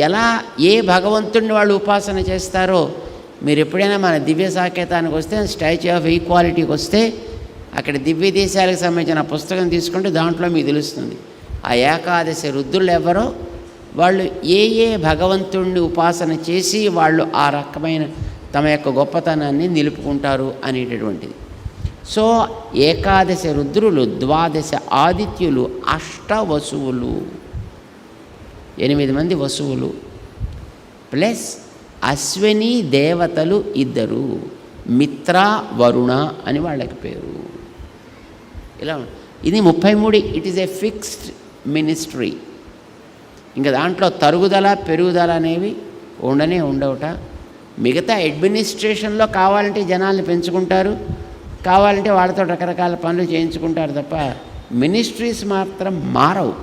ఎలా ఏ భగవంతుడిని వాళ్ళు ఉపాసన చేస్తారో మీరు ఎప్పుడైనా మన దివ్య సాకేతానికి వస్తే, స్టాచ్యూ ఆఫ్ ఈక్వాలిటీకి వస్తే, అక్కడ దివ్య దేశాలకు సంబంధించిన పుస్తకం తీసుకుంటే దాంట్లో మీకు తెలుస్తుంది ఆ 11 రుద్రులు ఎవరో, వాళ్ళు ఏ భగవంతుడిని ఉపాసన చేసి వాళ్ళు ఆ రకమైన తమ యొక్క గొప్పతనాన్ని నిలుపుకుంటారు అనేటటువంటిది. సో 11 రుద్రులు, 12 ఆదిత్యులు, 8 వసువులు, 8 మంది వసువులు ప్లస్ అశ్విని దేవతలు 2, మిత్ర, వరుణ అని వాళ్ళకి పేరు. ఇలా ఇది 33. It is a fixed ministry. ఇంకా దాంట్లో తరుగుదల పెరుగుదల అనేవి ఉండవట. మిగతా అడ్మినిస్ట్రేషన్లో కావాలంటే జనాల్ని పెంచుకుంటారు, కావాలంటే వాళ్ళతో రకరకాల పనులు చేయించుకుంటారు తప్ప మినిస్ట్రీస్ మాత్రం మారవు.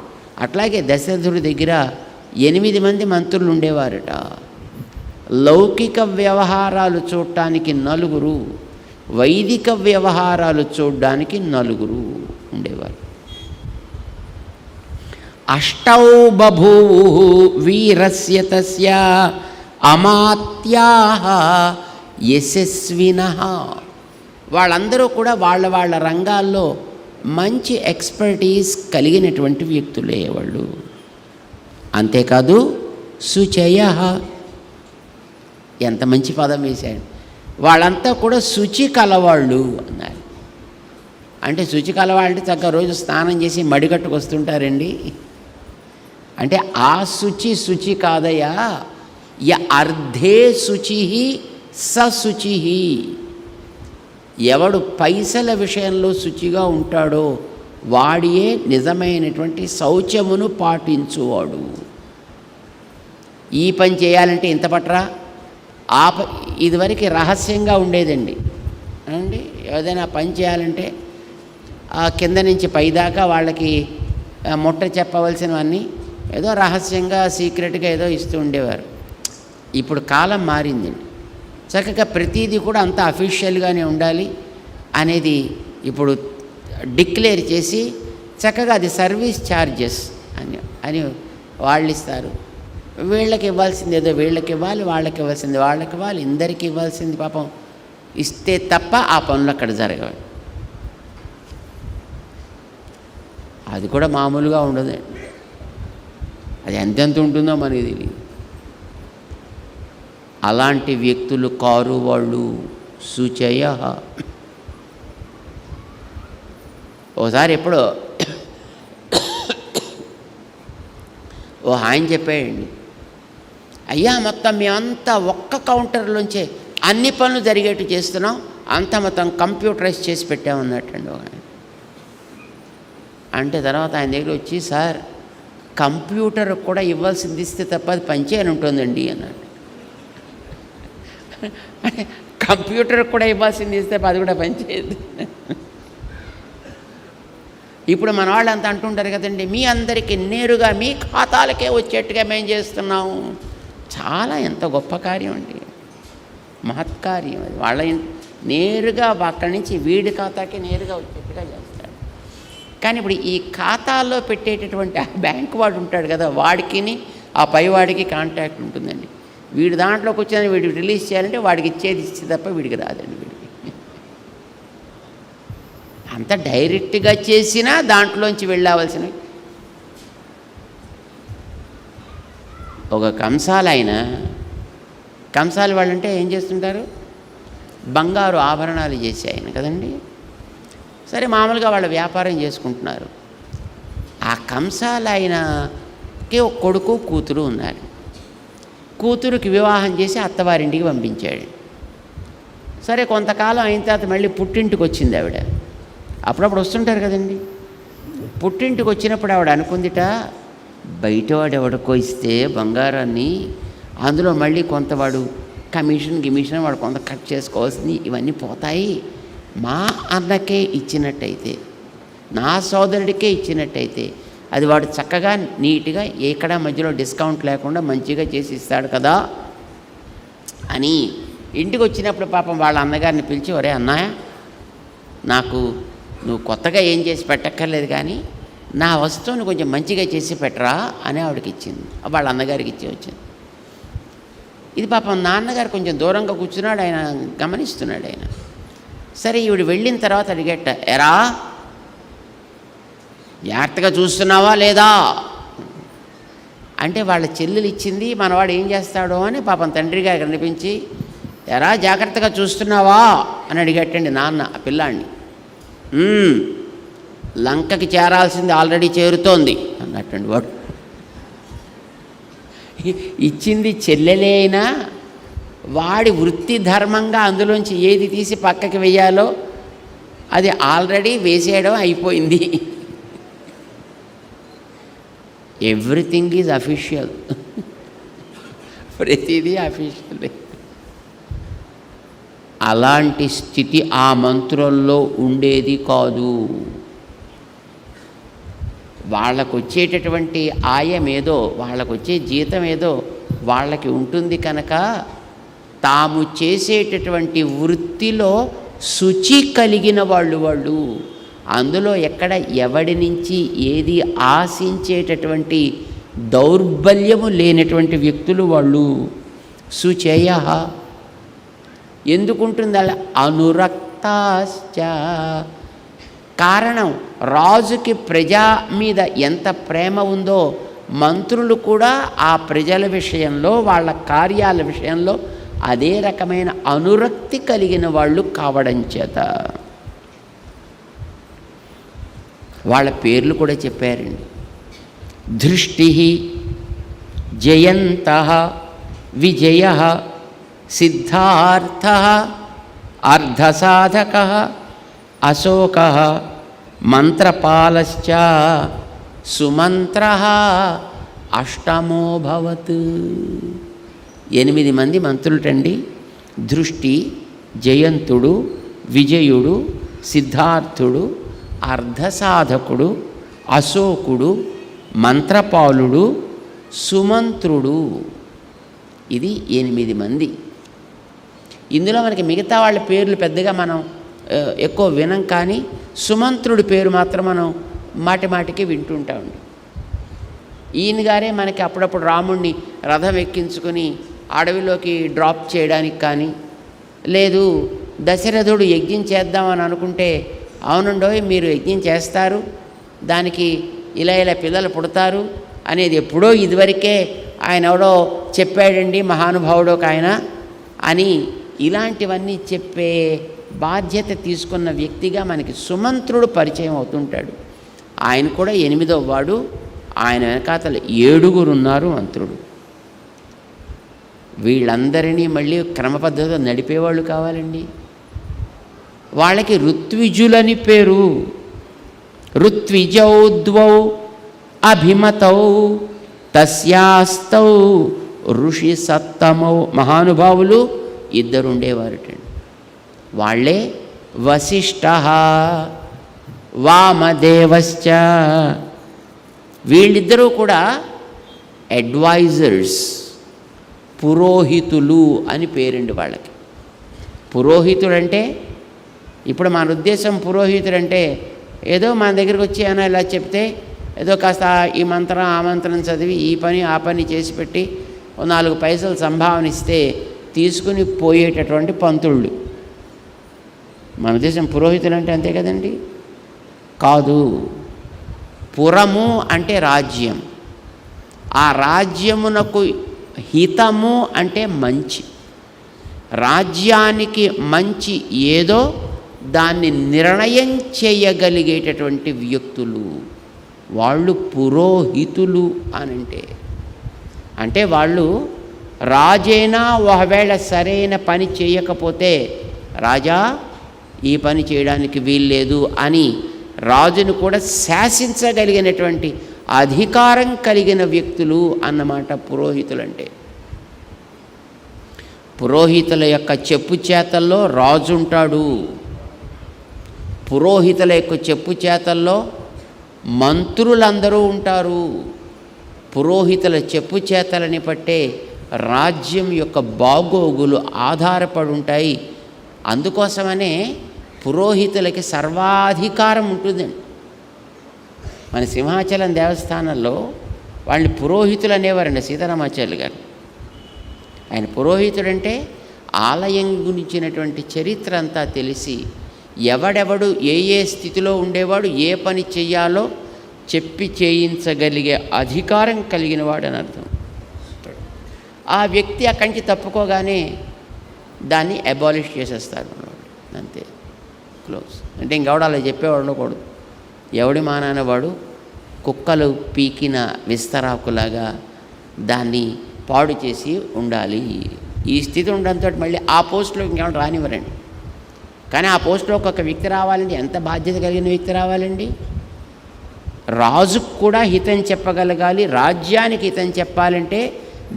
అట్లాగే దశరథుడి దగ్గర 8 మంది మంత్రులు ఉండేవారట. లౌకిక వ్యవహారాలు చూడటానికి 4, వైదిక వ్యవహారాలు చూడడానికి 4 ఉండేవారు. 8 బభూవు వీరస్య తస్య అమాత్యాః యశస్వినః. వాళ్ళందరూ కూడా వాళ్ళ రంగాల్లో మంచి ఎక్స్పర్టీస్ కలిగినటువంటి వ్యక్తులే వాళ్ళు. అంతేకాదు శుచయః. ఎంత మంచి పదం వేశాడు. వాళ్ళంతా కూడా శుచి కలవాళ్ళు అన్నారు. అంటే శుచి కలవాళ్ళు అంటే చక్కగా రోజు స్నానం చేసి మడిగట్టుకు వస్తుంటారండి. అంటే ఆ శుచి కాదయ్యా. అర్ధే శుచి సశుచి. ఎవడు పైసల విషయంలో శుచిగా ఉంటాడో వాడియే నిజమైనటువంటి శౌచమును పాటించువాడు. ఈ పని చేయాలంటే ఇంత పట్రా, ఇదివరకు రహస్యంగా ఉండేదండి అండి. ఏదైనా పని చేయాలంటే ఆ కింద నుంచి పైదాకా వాళ్ళకి ముట్ట చెప్పవలసినవన్నీ ఏదో రహస్యంగా సీక్రెట్గా ఏదో ఇస్తూ ఉండేవారు. ఇప్పుడు కాలం మారిందండి. చక్కగా ప్రతీది కూడా అంత అఫీషియల్గానే ఉండాలి అనేది ఇప్పుడు డిక్లేర్ చేసి చక్కగా అది సర్వీస్ ఛార్జెస్ అని వాళ్ళు ఇస్తారు. వీళ్ళకి ఇవ్వాల్సింది ఏదో వీళ్ళకి ఇవ్వాలి, వాళ్ళకి ఇవ్వాల్సింది వాళ్ళకి ఇవ్వాలి, ఇందరికి ఇవ్వాల్సింది పాపం ఇస్తే తప్ప ఆ పనులు అక్కడ జరగవు. అది కూడా మామూలుగా ఉండదండి. అది ఎంతెంత ఉంటుందో మనకి తెలియదు. అలాంటి వ్యక్తులు కారు వాళ్ళు. శుచయః. ఓసారి ఎప్పుడో ఓ ఆయన చెప్పాడండి, అయ్యా మొత్తం మేమంతా ఒక్క కౌంటర్లోంచే అన్ని పనులు జరిగేట్టు చేస్తున్నాం, అంతా మొత్తం కంప్యూటరైజ్ చేసి పెట్టామన్నట్టండి ఆయన. అంటే తర్వాత ఆయన దగ్గర వచ్చి, సార్ కంప్యూటర్ కూడా ఇవ్వాల్సింది ఇస్తే తప్ప అది పనిచేయని ఉంటుందండి అన్నాడు. అంటే కంప్యూటర్ కూడా ఇవ్వాల్సింది ఇస్తే అది కూడా పనిచేయదు. ఇప్పుడు మన వాళ్ళు అంతా అంటుంటారు కదండి, మీ అందరికీ నేరుగా మీ ఖాతాలకే వచ్చేట్టుగా మేము చేస్తున్నాము. చాలా ఎంత గొప్ప కార్యం అండి, మహత్కార్యం అది. వాళ్ళ నేరుగా అక్కడి నుంచి వీడి ఖాతాకి నేరుగా వచ్చేట్టుగా చేస్తాడు. కానీ ఇప్పుడు ఈ ఖాతాల్లో పెట్టేటటువంటి ఆ బ్యాంక్ వాడు ఉంటాడు కదా, వాడికి ఆ పైవాడికి కాంటాక్ట్ ఉంటుందండి. వీడి దాంట్లోకి వచ్చిన వీడికి రిలీజ్ చేయాలంటే వాడికి ఇచ్చేది ఇస్తే తప్ప వీడికి రాదండి. వీడికి అంత డైరెక్ట్గా చేసినా దాంట్లోంచి వెళ్ళవలసినవి. ఒక కంసాలి వాళ్ళంటే ఏం చేస్తుంటారు, బంగారు ఆభరణాలు చేసే ఆయన కదండి. సరే మామూలుగా వాళ్ళ వ్యాపారం చేసుకుంటున్నారు. ఆ కంసాలి ఆయనకి ఒక కొడుకు కూతురు ఉన్నారు. కూతురుకి వివాహం చేసి అత్తవారింటికి పంపించాడు. సరే కొంతకాలం అయిన తర్వాత మళ్ళీ పుట్టింటికి వచ్చింది ఆవిడ. అప్పుడప్పుడు వస్తుంటారు కదండి. పుట్టింటికి వచ్చినప్పుడు ఆవిడ అనుకుందిట, బయటవాడు ఎవడికో ఇస్తే బంగారాన్ని అందులో మళ్ళీ కొంత వాడు కమిషన్ వాడు కొంత కట్ చేసుకోవాల్సింది, ఇవన్నీ పోతాయి. మా అన్నకే ఇచ్చినట్టయితే, నా సోదరుడికే ఇచ్చినట్టయితే అది వాడు చక్కగా నీట్గా ఎక్కడ మధ్యలో డిస్కౌంట్ లేకుండా మంచిగా చేసి ఇస్తాడు కదా అని ఇంటికి వచ్చినప్పుడు పాపం వాళ్ళ అన్నగారిని పిలిచి, ఒరే అన్నయ్య, నాకు నువ్వు కొత్తగా ఏం చేసి పెట్టక్కర్లేదు కానీ నా వస్తువుని కొంచెం మంచిగా చేసి పెట్టరా అని ఆవిడకి ఇచ్చింది. వాళ్ళ అన్నగారికి ఇచ్చి వచ్చింది. ఇది పాపం నాన్నగారు కొంచెం దూరంగా కూర్చున్నాడు, ఆయన గమనిస్తున్నాడు ఆయన. సరే ఈవిడ వెళ్ళిన తర్వాత అడిగేట, ఎరా జాగ్రత్తగా చూస్తున్నావా లేదా అంటే వాళ్ళ చెల్లెలు ఇచ్చింది, మనవాడు ఏం చేస్తాడో అని పాపం తండ్రి గారు కనిపించి, ఎరా జాగ్రత్తగా చూస్తున్నావా అని అడిగట్టండి నాన్న ఆ పిల్లాడిని. లంకకి చేరాల్సింది ఆల్రెడీ చేరుతోంది అన్నట్టండి వాడు. ఇచ్చింది చెల్లెలే అయినా వాడి వృత్తి ధర్మంగా అందులోంచి ఏది తీసి పక్కకి వెయ్యాలో అది ఆల్రెడీ వేసేయడం అయిపోయింది. Everything is official. ప్రతిదీ అఫీషియల్. అలాంటి స్థితి ఆ మంత్రుల్లో ఉండేది కాదు. వాళ్ళకు వచ్చేటటువంటి ఆయం ఏదో, వాళ్ళకు వచ్చే జీతం ఏదో వాళ్ళకి ఉంటుంది కనుక తాము చేసేటటువంటి వృత్తిలో శుచి కలిగిన వాళ్ళు అందులో ఎక్కడ ఎవడి నుంచి ఏది ఆశించేటటువంటి దౌర్బల్యము లేనటువంటి వ్యక్తులు వాళ్ళు. శుచయః. ఎందుకుంటుంది అలా? అనురక్తాశ్చ. కారణం, రాజుకి ప్రజా మీద ఎంత ప్రేమ ఉందో మంత్రులు కూడా ఆ ప్రజల విషయంలో, వాళ్ళ కార్యాల విషయంలో అదే రకమైన అనురక్తి కలిగిన వాళ్ళు కావడం చేత వాళ్ళ పేర్లు కూడా చెప్పారండి. దృష్టి, జయంత, విజయ, సిద్ధార్థ, అర్ధసాధక, అశోక, మంత్రపాలశ్చ, సుమంత్ర, అష్టమోభవత్. 8 మంది మంత్రులటండి. దృష్టి, జయంతుడు, విజయుడు, సిద్ధార్థుడు, అర్ధసాధకుడు, అశోకుడు, మంత్రపాలుడు, సుమంత్రుడు. ఇది 8 మంది. ఇందులో మనకి మిగతా వాళ్ళ పేర్లు పెద్దగా మనం ఎక్కువ వినం, కానీ సుమంత్రుడి పేరు మాత్రం మనం మాటిమాటికి వింటుంటామండి. ఈయన గారే మనకి అప్పుడప్పుడు రాముణ్ణి రథం ఎక్కించుకుని అడవిలోకి డ్రాప్ చేయడానికి కానీ, లేదు దశరథుడు యజ్ఞం చేద్దామని అనుకుంటే, అవునండోయ్ మీరు యజ్ఞం చేస్తారు, దానికి ఇలా ఇలా పిల్లలు పుడతారు అనేది ఎప్పుడో ఇదివరకే ఆయన ఎవడో చెప్పాడండి, మహానుభావుడు ఒక ఆయన అని ఇలాంటివన్నీ చెప్పే బాధ్యత తీసుకున్న వ్యక్తిగా మనకి సుమంత్రుడు పరిచయం అవుతుంటాడు. ఆయన కూడా 8వ వాడు. ఆయన వెనకాతల 7 ఉన్నారు మంత్రులు. వీళ్ళందరినీ మళ్ళీ క్రమ పద్ధతిలో నడిపేవాళ్ళు కావాలండి. వాళ్ళకి ఋత్విజులని పేరు. ఋత్విజౌ ద్వౌ అభిమతౌ తస్యాస్తౌ ఋషి సత్తమౌ. మహానుభావులు 2 ఉండేవారటండి. వాళ్ళే వశిష్ఠ, వామదేవశ్చ. వీళ్ళిద్దరూ కూడా అడ్వైజర్స్, పురోహితులు అని పేరండి వాళ్ళకి. పురోహితుడంటే ఇప్పుడు మన ఉద్దేశం పురోహితుడంటే ఏదో మన దగ్గరికి వచ్చి అయినా ఇలా చెప్తే ఏదో కాస్త ఈ మంత్రం ఆ మంత్రం చదివి ఈ పని ఆ పని చేసి పెట్టి 4 పైసలు సంభావన ఇస్తే తీసుకుని పోయేటటువంటి పంతుళ్ళు. మన ఉద్దేశం పురోహితులు అంటే అంతే కదండి. కాదు. పురము అంటే రాజ్యం. ఆ రాజ్యమునకు హితము అంటే మంచి. రాజ్యానికి మంచి ఏదో దాన్ని నిర్ణయం చేయగలిగేటటువంటి వ్యక్తులు వాళ్ళు పురోహితులు అనంటే. అంటే వాళ్ళు రాజైనా ఒకవేళ సరైన పని చేయకపోతే, రాజా ఈ పని చేయడానికి వీల్లేదు అని రాజును కూడా శాసించగలిగినటువంటి అధికారం కలిగిన వ్యక్తులు అన్నమాట పురోహితులంటే. పురోహితుల యొక్క చెప్పు చేతల్లో రాజు ఉంటాడు. పురోహితుల యొక్క చెప్పు చేతల్లో మంత్రులందరూ ఉంటారు. పురోహితుల చెప్పు చేతలని పట్టే రాజ్యం యొక్క బాగోగులు ఆధారపడి ఉంటాయి. అందుకోసమనే పురోహితులకి సర్వాధికారం ఉంటుందండి. మన సింహాచలం దేవస్థానంలో వాళ్ళని పురోహితులు అనేవారండి, సీతారామాచార్యులు గారు. ఆయన పురోహితుడంటే ఆలయం గురించినటువంటి చరిత్ర అంతా తెలిసి ఎవడెవడు ఏ ఏ స్థితిలో ఉండేవాడు, ఏ పని చెయ్యాలో చెప్పి చేయించగలిగే అధికారం కలిగిన వాడని అర్థం. ఆ వ్యక్తి అక్కడి నుంచి తప్పుకోగానే దాన్ని అబాలిష్ చేసేస్తారు అంతే, క్లోజ్. అంటే ఇంకెవడు అలా చెప్పేవాడు ఉండకూడదు. ఎవడి మానాన వాడు కుక్కలు పీకిన విస్తరాకులాగా దాన్ని పాడు చేసి ఉండాలి. ఈ స్థితి ఉండడంతో మళ్ళీ ఆ పోస్టులో ఇంకెవడు రానివ్వరండి. కానీ ఆ పోస్టులో ఒక వ్యక్తి రావాలండి, ఎంత బాధ్యత కలిగిన వ్యక్తి రావాలండి. రాజుకు కూడా హితం చెప్పగలగాలి. రాజ్యానికి హితం చెప్పాలంటే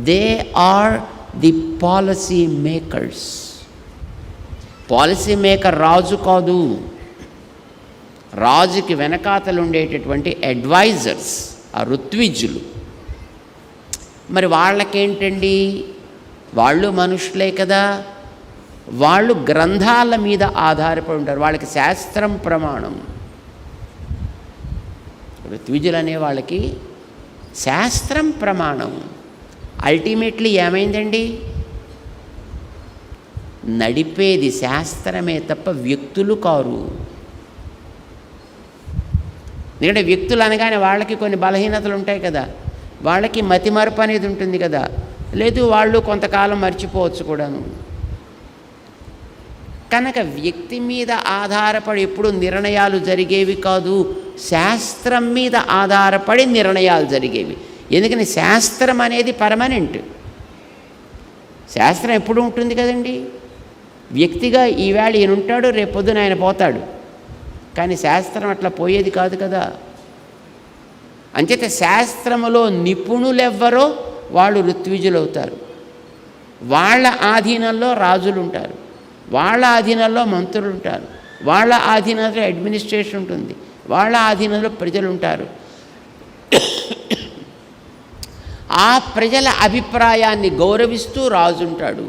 they are the policy makers. Policy maker రాజు కాదు, రాజుకి వెనకాతలు ఉండేటటువంటి అడ్వైజర్స్, ఆ ఋత్విజులు. మరి వాళ్ళకేంటండి, వాళ్ళు మనుషులే కదా, వాళ్ళు గ్రంథాల మీద ఆధారపడి ఉంటారు. వాళ్ళకి శాస్త్రం ప్రమాణం. ఋత్విజులు అనే వాళ్ళకి శాస్త్రం ప్రమాణం. అల్టిమేట్లీ ఏమైందండి, నడిపేది శాస్త్రమే తప్ప వ్యక్తులు కారు. ఎందుకంటే వ్యక్తులు అనగానే వాళ్ళకి కొన్ని బలహీనతలు ఉంటాయి కదా. వాళ్ళకి మతిమరుపు అనేది ఉంటుంది కదా, లేదు వాళ్ళు కొంతకాలం మర్చిపోవచ్చు కూడాను. కనుక వ్యక్తి మీద ఆధారపడి ఎప్పుడు నిర్ణయాలు జరిగేవి కాదు, శాస్త్రం మీద ఆధారపడి నిర్ణయాలు జరిగేవి. ఎందుకని శాస్త్రం అనేది పర్మనెంట్, శాస్త్రం ఎప్పుడు ఉంటుంది కదండి. వ్యక్తిగా ఈవేళ ఈయన ఉంటాడు, రేపొద్దున ఆయన పోతాడు, కానీ శాస్త్రం అట్లా పోయేది కాదు కదా. అంచేత శాస్త్రములో నిపుణులెవ్వరో వాళ్ళు ఋత్విజులు అవుతారు. వాళ్ళ ఆధీనంలో రాజులు ఉంటారు, వాళ్ళ ఆధీనంలో మంత్రులు ఉంటారు, వాళ్ళ ఆధీనంలో అడ్మినిస్ట్రేషన్ ఉంటుంది, వాళ్ళ ఆధీనంలో ప్రజలు ఉంటారు. ఆ ప్రజల అభిప్రాయాన్ని గౌరవిస్తూ రాజు ఉంటాడు.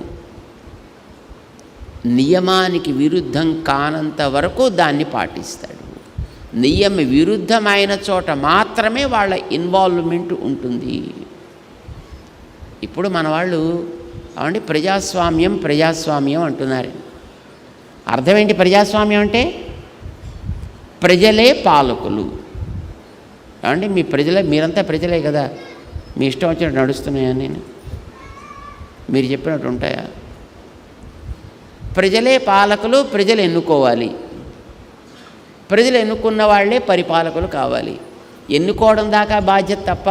నియమానికి విరుద్ధం కానంత వరకు దాన్ని పాటిస్తాడు. నియమ విరుద్ధమైన చోట మాత్రమే వాళ్ళ ఇన్వాల్వ్మెంట్ ఉంటుంది. ఇప్పుడు మన వాళ్ళు అవండి ప్రజాస్వామ్యం ప్రజాస్వామ్యం అంటున్నారు. అర్థం ఏంటి ప్రజాస్వామ్యం అంటే? ప్రజలే పాలకులు. అవండి మీ ప్రజలే, మీరంతా ప్రజలే కదా, మీ ఇష్టం వచ్చినట్టు నడుస్తున్నాయా? నేను మీరు చెప్పినట్టు ఉంటాయా? ప్రజలే పాలకులు, ప్రజలు ఎన్నుకోవాలి, ప్రజలు ఎన్నుకున్న వాళ్ళే పరిపాలకులు కావాలి. ఎన్నుకోవడం దాకా బాధ్యత తప్ప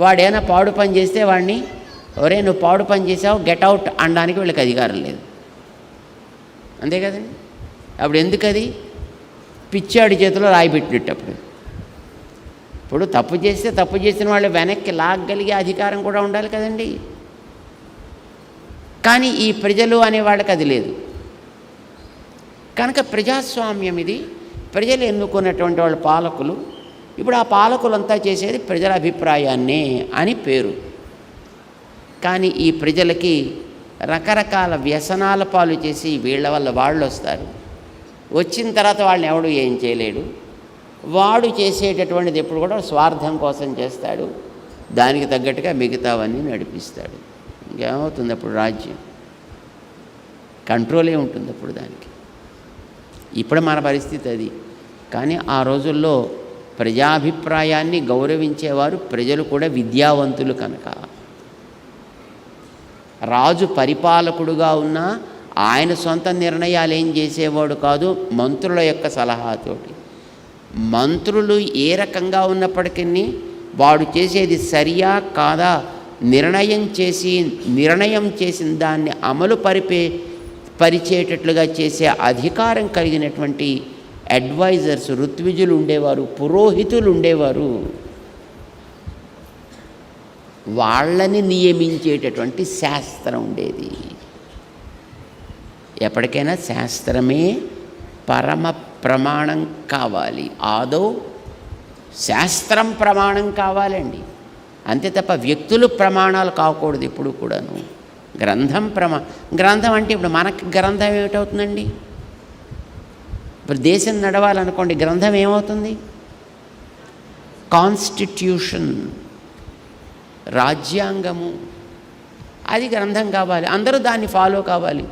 వాడేమైనా పాడు పని చేస్తే వాడిని ఒరే నువ్వు పాడు పని చేసావు గెట్ అవుట్ అనడానికి వీళ్ళకి అధికారం లేదు. అంతే కదండి. అప్పుడు ఎందుకది? పిచ్చాడి చేతిలో రాయి పెట్టినప్పుడు. ఇప్పుడు తప్పు చేస్తే తప్పు చేసిన వాళ్ళు వెనక్కి లాగగలిగే అధికారం కూడా ఉండాలి కదండి. కానీ ఈ ప్రజలు అనే వాళ్ళకి అది లేదు. కనుక ప్రజాస్వామ్యం ఇది, ప్రజలు ఎన్నుకున్నటువంటి వాళ్ళ పాలకులు. ఇప్పుడు ఆ పాలకులంతా చేసేది ప్రజల అభిప్రాయాన్నే అని పేరు. కానీ ఈ ప్రజలకి రకరకాల వ్యసనాల పాలు చేసి వీళ్ళ వల్ల వాళ్ళు వస్తారు. వచ్చిన తర్వాత వాళ్ళని ఎవడు ఏం చేయలేడు. వాడు చేసేటటువంటిది ఎప్పుడు కూడా స్వార్థం కోసం చేస్తాడు, దానికి తగ్గట్టుగా మిగతావన్నీ నడిపిస్తాడు. ఇంకేమవుతుంది అప్పుడు? రాజ్యం కంట్రోలే ఉంటుంది అప్పుడు దానికి. ఇప్పుడు మన పరిస్థితి అది. కానీ ఆ రోజుల్లో ప్రజాభిప్రాయాన్ని గౌరవించేవారు ప్రజలు కూడా విద్యావంతులు కనుక. రాజు పరిపాలకుడుగా ఉన్నా ఆయన సొంత నిర్ణయాలు ఏం చేసేవాడు కాదు, మంత్రుల యొక్క సలహాతోటి. మంత్రులు ఏ రకంగా ఉన్నప్పటికీ వాడు చేసేది సరియా కాదా నిర్ణయం చేసిన దాన్ని అమలు పరిచేటట్లుగా చేసే అధికారం కలిగినటువంటి అడ్వైజర్స్ ఋత్విజులు ఉండేవారు, పురోహితులు ఉండేవారు. వాళ్ళని నియమించేటటువంటి శాస్త్రం ఉండేది. ఎప్పటికైనా శాస్త్రమే పరమ ప్రమాణం కావాలి. ఆదో శాస్త్రం ప్రమాణం కావాలండి, అంతే తప్ప వ్యక్తులు ప్రమాణాలు కాకూడదు ఎప్పుడు కూడాను. గ్రంథం గ్రంథం అంటే ఇప్పుడు మనకి గ్రంథం ఏమిటవుతుందండి? ఇప్పుడు దేశం నడవాలనుకోండి, గ్రంథం ఏమవుతుంది? కాన్స్టిట్యూషన్, రాజ్యాంగము, అది గ్రంథం కావాలి. అందరూ దాన్ని ఫాలో కావాలి.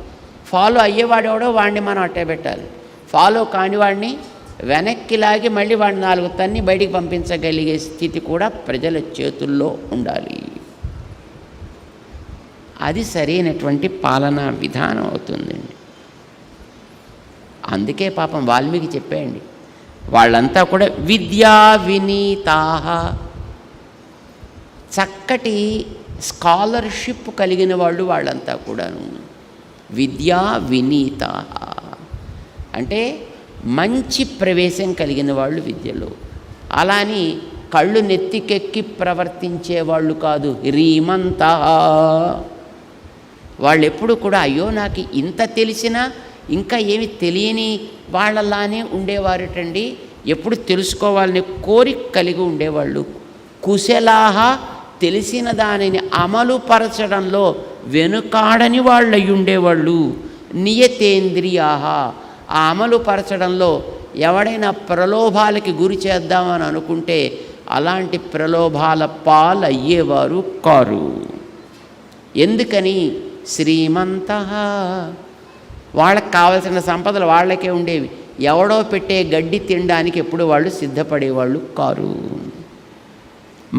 ఫాలో అయ్యేవాడెవడో వాడిని మనం అట్టే పెట్టాలి. ఫాలో కానివాడిని వెనక్కి లాగి మళ్ళీ వాడిని 4 తన్ని బయటికి పంపించగలిగే స్థితి కూడా ప్రజల చేతుల్లో ఉండాలి. అది సరైనటువంటి పాలనా విధానం అవుతుందండి. అందుకే పాపం వాల్మీకి చెప్పేయండి, వాళ్ళంతా కూడా విద్యా వినీతాః, చక్కటి స్కాలర్షిప్ కలిగిన వాళ్ళు వాళ్ళంతా కూడాను. విద్యా వినీతాః అంటే మంచి ప్రవేశం కలిగిన వాళ్ళు విద్యలో. అలాని కళ్ళు నెత్తికెక్కి ప్రవర్తించేవాళ్ళు కాదు. రీమంతః, వాళ్ళు ఎప్పుడు కూడా అయ్యో నాకు ఇంత తెలిసినా ఇంకా ఏమి తెలియని వాళ్ళలానే ఉండేవారటండి. ఎప్పుడు తెలుసుకోవాలని కోరిక కలిగి ఉండేవాళ్ళు. కుశలాహ, తెలిసిన దానిని అమలు పరచడంలో వెనుకాడని వాళ్ళు అయి ఉండేవాళ్ళు. నియతేంద్రియాహ, ఆ అమలు పరచడంలో ఎవడైనా ప్రలోభాలకి గురి చేద్దామని అనుకుంటే అలాంటి ప్రలోభాల పాలు అయ్యేవారు కారు. ఎందుకని? శ్రీమంతః, వాళ్ళకి కావలసిన సంపదలు వాళ్ళకే ఉండేవి. ఎవడో పెట్టే గడ్డి తినడానికి ఎప్పుడు వాళ్ళు సిద్ధపడేవాళ్ళు కారు.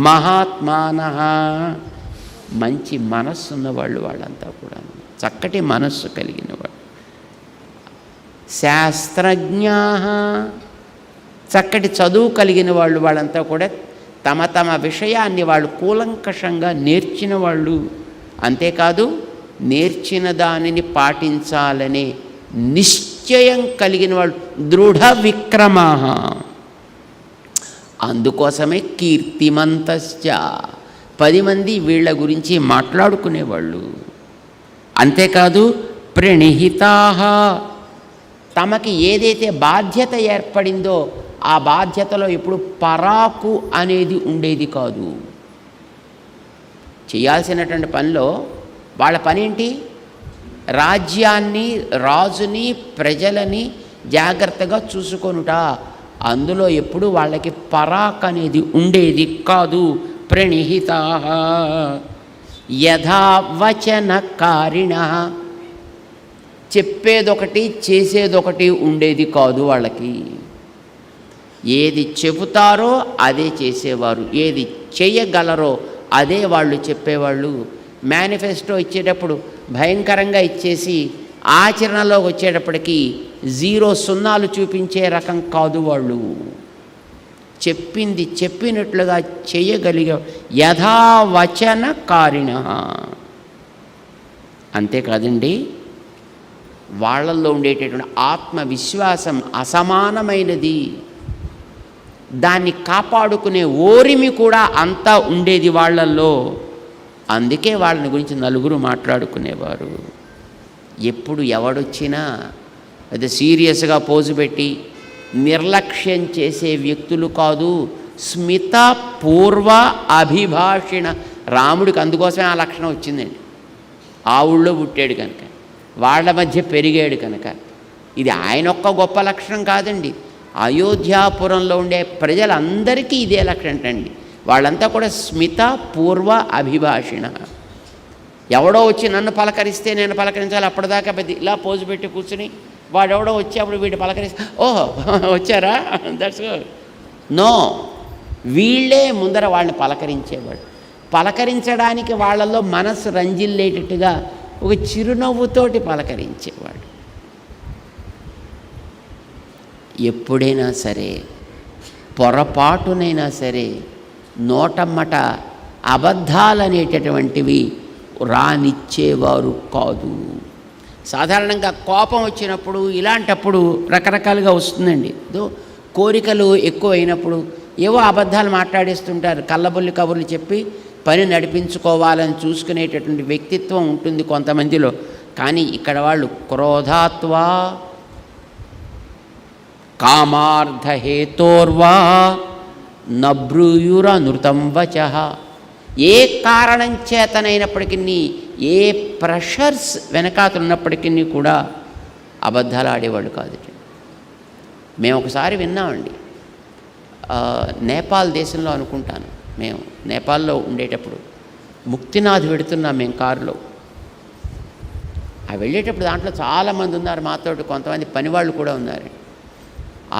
మహాత్మానః, మంచి మనస్సు ఉన్నవాళ్ళు వాళ్ళంతా కూడా, చక్కటి మనస్సు కలిగిన వాళ్ళు. శాస్త్రజ్ఞాః, చక్కటి చదువు కలిగిన వాళ్ళు వాళ్ళంతా కూడా తమ తమ విషయాన్ని వాళ్ళు కూలంకషంగా నేర్చిన వాళ్ళు. అంతేకాదు నేర్చిన దానిని పాటించాలనే నిశ్చయం కలిగిన వాళ్ళు. దృఢ విక్రమాః, అందుకోసమే కీర్తిమంతశ్చ, 10 మంది వీళ్ళ గురించి మాట్లాడుకునేవాళ్ళు. అంతేకాదు ప్రణిహితాః, తమకి ఏదైతే బాధ్యత ఏర్పడిందో ఆ బాధ్యతలో ఎప్పుడు పరాకు అనేది ఉండేది కాదు. చేయాల్సినటువంటి పనిలో వాళ్ళ పని ఏంటి? రాజ్యాన్ని, రాజుని, ప్రజలని జాగ్రత్తగా చూసుకొనుట. అందులో ఎప్పుడు వాళ్ళకి పరాక్ అనేది ఉండేది కాదు. ప్రణిహితాః యథావచనకారిణః, చెప్పేదొకటి చేసేదొకటి ఉండేది కాదు వాళ్ళకి. ఏది చెబుతారో అదే చేసేవారు, ఏది చేయగలరో అదే వాళ్ళు చెప్పేవాళ్ళు. మేనిఫెస్టో ఇచ్చేటప్పుడు భయంకరంగా ఇచ్చేసి ఆచరణలోకి వచ్చేటప్పటికి 0 సున్నాలు చూపించే రకం కాదు వాళ్ళు. చెప్పింది చెప్పినట్లుగా చేయగలిగే యథావచనకారిణః. అంతేకాదండి, వాళ్ళల్లో ఉండేటటువంటి ఆత్మవిశ్వాసం అసమానమైనది. దాన్ని కాపాడుకునే ఓరిమి కూడా అంతా ఉండేది వాళ్ళల్లో. అందుకే వాళ్ళని గురించి నలుగురు మాట్లాడుకునేవారు. ఎప్పుడు ఎవడొచ్చినా అది సీరియస్గా పోజు పెట్టి నిర్లక్ష్యం చేసే వ్యక్తులు కాదు. స్మిత పూర్వ అభిభాషిణ. రాముడికి అందుకోసమే ఆ లక్షణం వచ్చిందండి. ఆ ఊళ్ళో పుట్టాడు కనుక, వాళ్ళ మధ్య పెరిగాడు కనుక. ఇది ఆయన ఒక్క గొప్ప లక్షణం కాదండి, అయోధ్యాపురంలో ఉండే ప్రజలందరికీ ఇదే లక్షణం అండి. వాళ్ళంతా కూడా స్మిత పూర్వ అభిభాషిణ. ఎవడో వచ్చి నన్ను పలకరిస్తే నేను పలకరించాలి. అప్పటిదాకా పెద్ద ఇలా పోజు పెట్టి కూర్చుని వాడెవడో వచ్చి అప్పుడు వీడు పలకరిస్తే ఓహో వచ్చారా దట్స్ గుడ్. నో, వీళ్ళే ముందర వాళ్ళని పలకరించేవాడు. పలకరించడానికి వాళ్ళల్లో మనసు రంజిల్లేటట్టుగా ఒక చిరునవ్వుతోటి పలకరించేవాడు. ఎప్పుడైనా సరే, పొరపాటునైనా సరే నోటమ్మట అబద్ధాలనేటటువంటివి రానిచ్చేవారు కాదు. సాధారణంగా కోపం వచ్చినప్పుడు ఇలాంటప్పుడు రకరకాలుగా వస్తుందండి. కోరికలు ఎక్కువ అయినప్పుడు ఏవో అబద్ధాలు మాట్లాడేస్తుంటారు. కళ్ళబొల్లి కబుర్లు చెప్పి పని నడిపించుకోవాలని చూసుకునేటటువంటి వ్యక్తిత్వం ఉంటుంది కొంతమందిలో. కానీ ఇక్కడ వాళ్ళు క్రోధాత్వా కామార్థహేతోర్వా నబ్రూయురనృతం వచః. ఏ కారణం చేతనైనప్పటికీ, ఏ ప్రెషర్స్ వెనకాతున్నప్పటికీ కూడా అబద్ధాలు ఆడేవాళ్ళు కాదు. మేము ఒకసారి విన్నామండి, నేపాల్ దేశంలో అనుకుంటాను, మేము నేపాల్లో ఉండేటప్పుడు ముక్తినాథ్ వెడుతున్నాం మేము కారులో. ఆ వెళ్ళేటప్పుడు దాంట్లో చాలామంది ఉన్నారు మాతోటి, కొంతమంది పనివాళ్ళు కూడా ఉన్నారండి.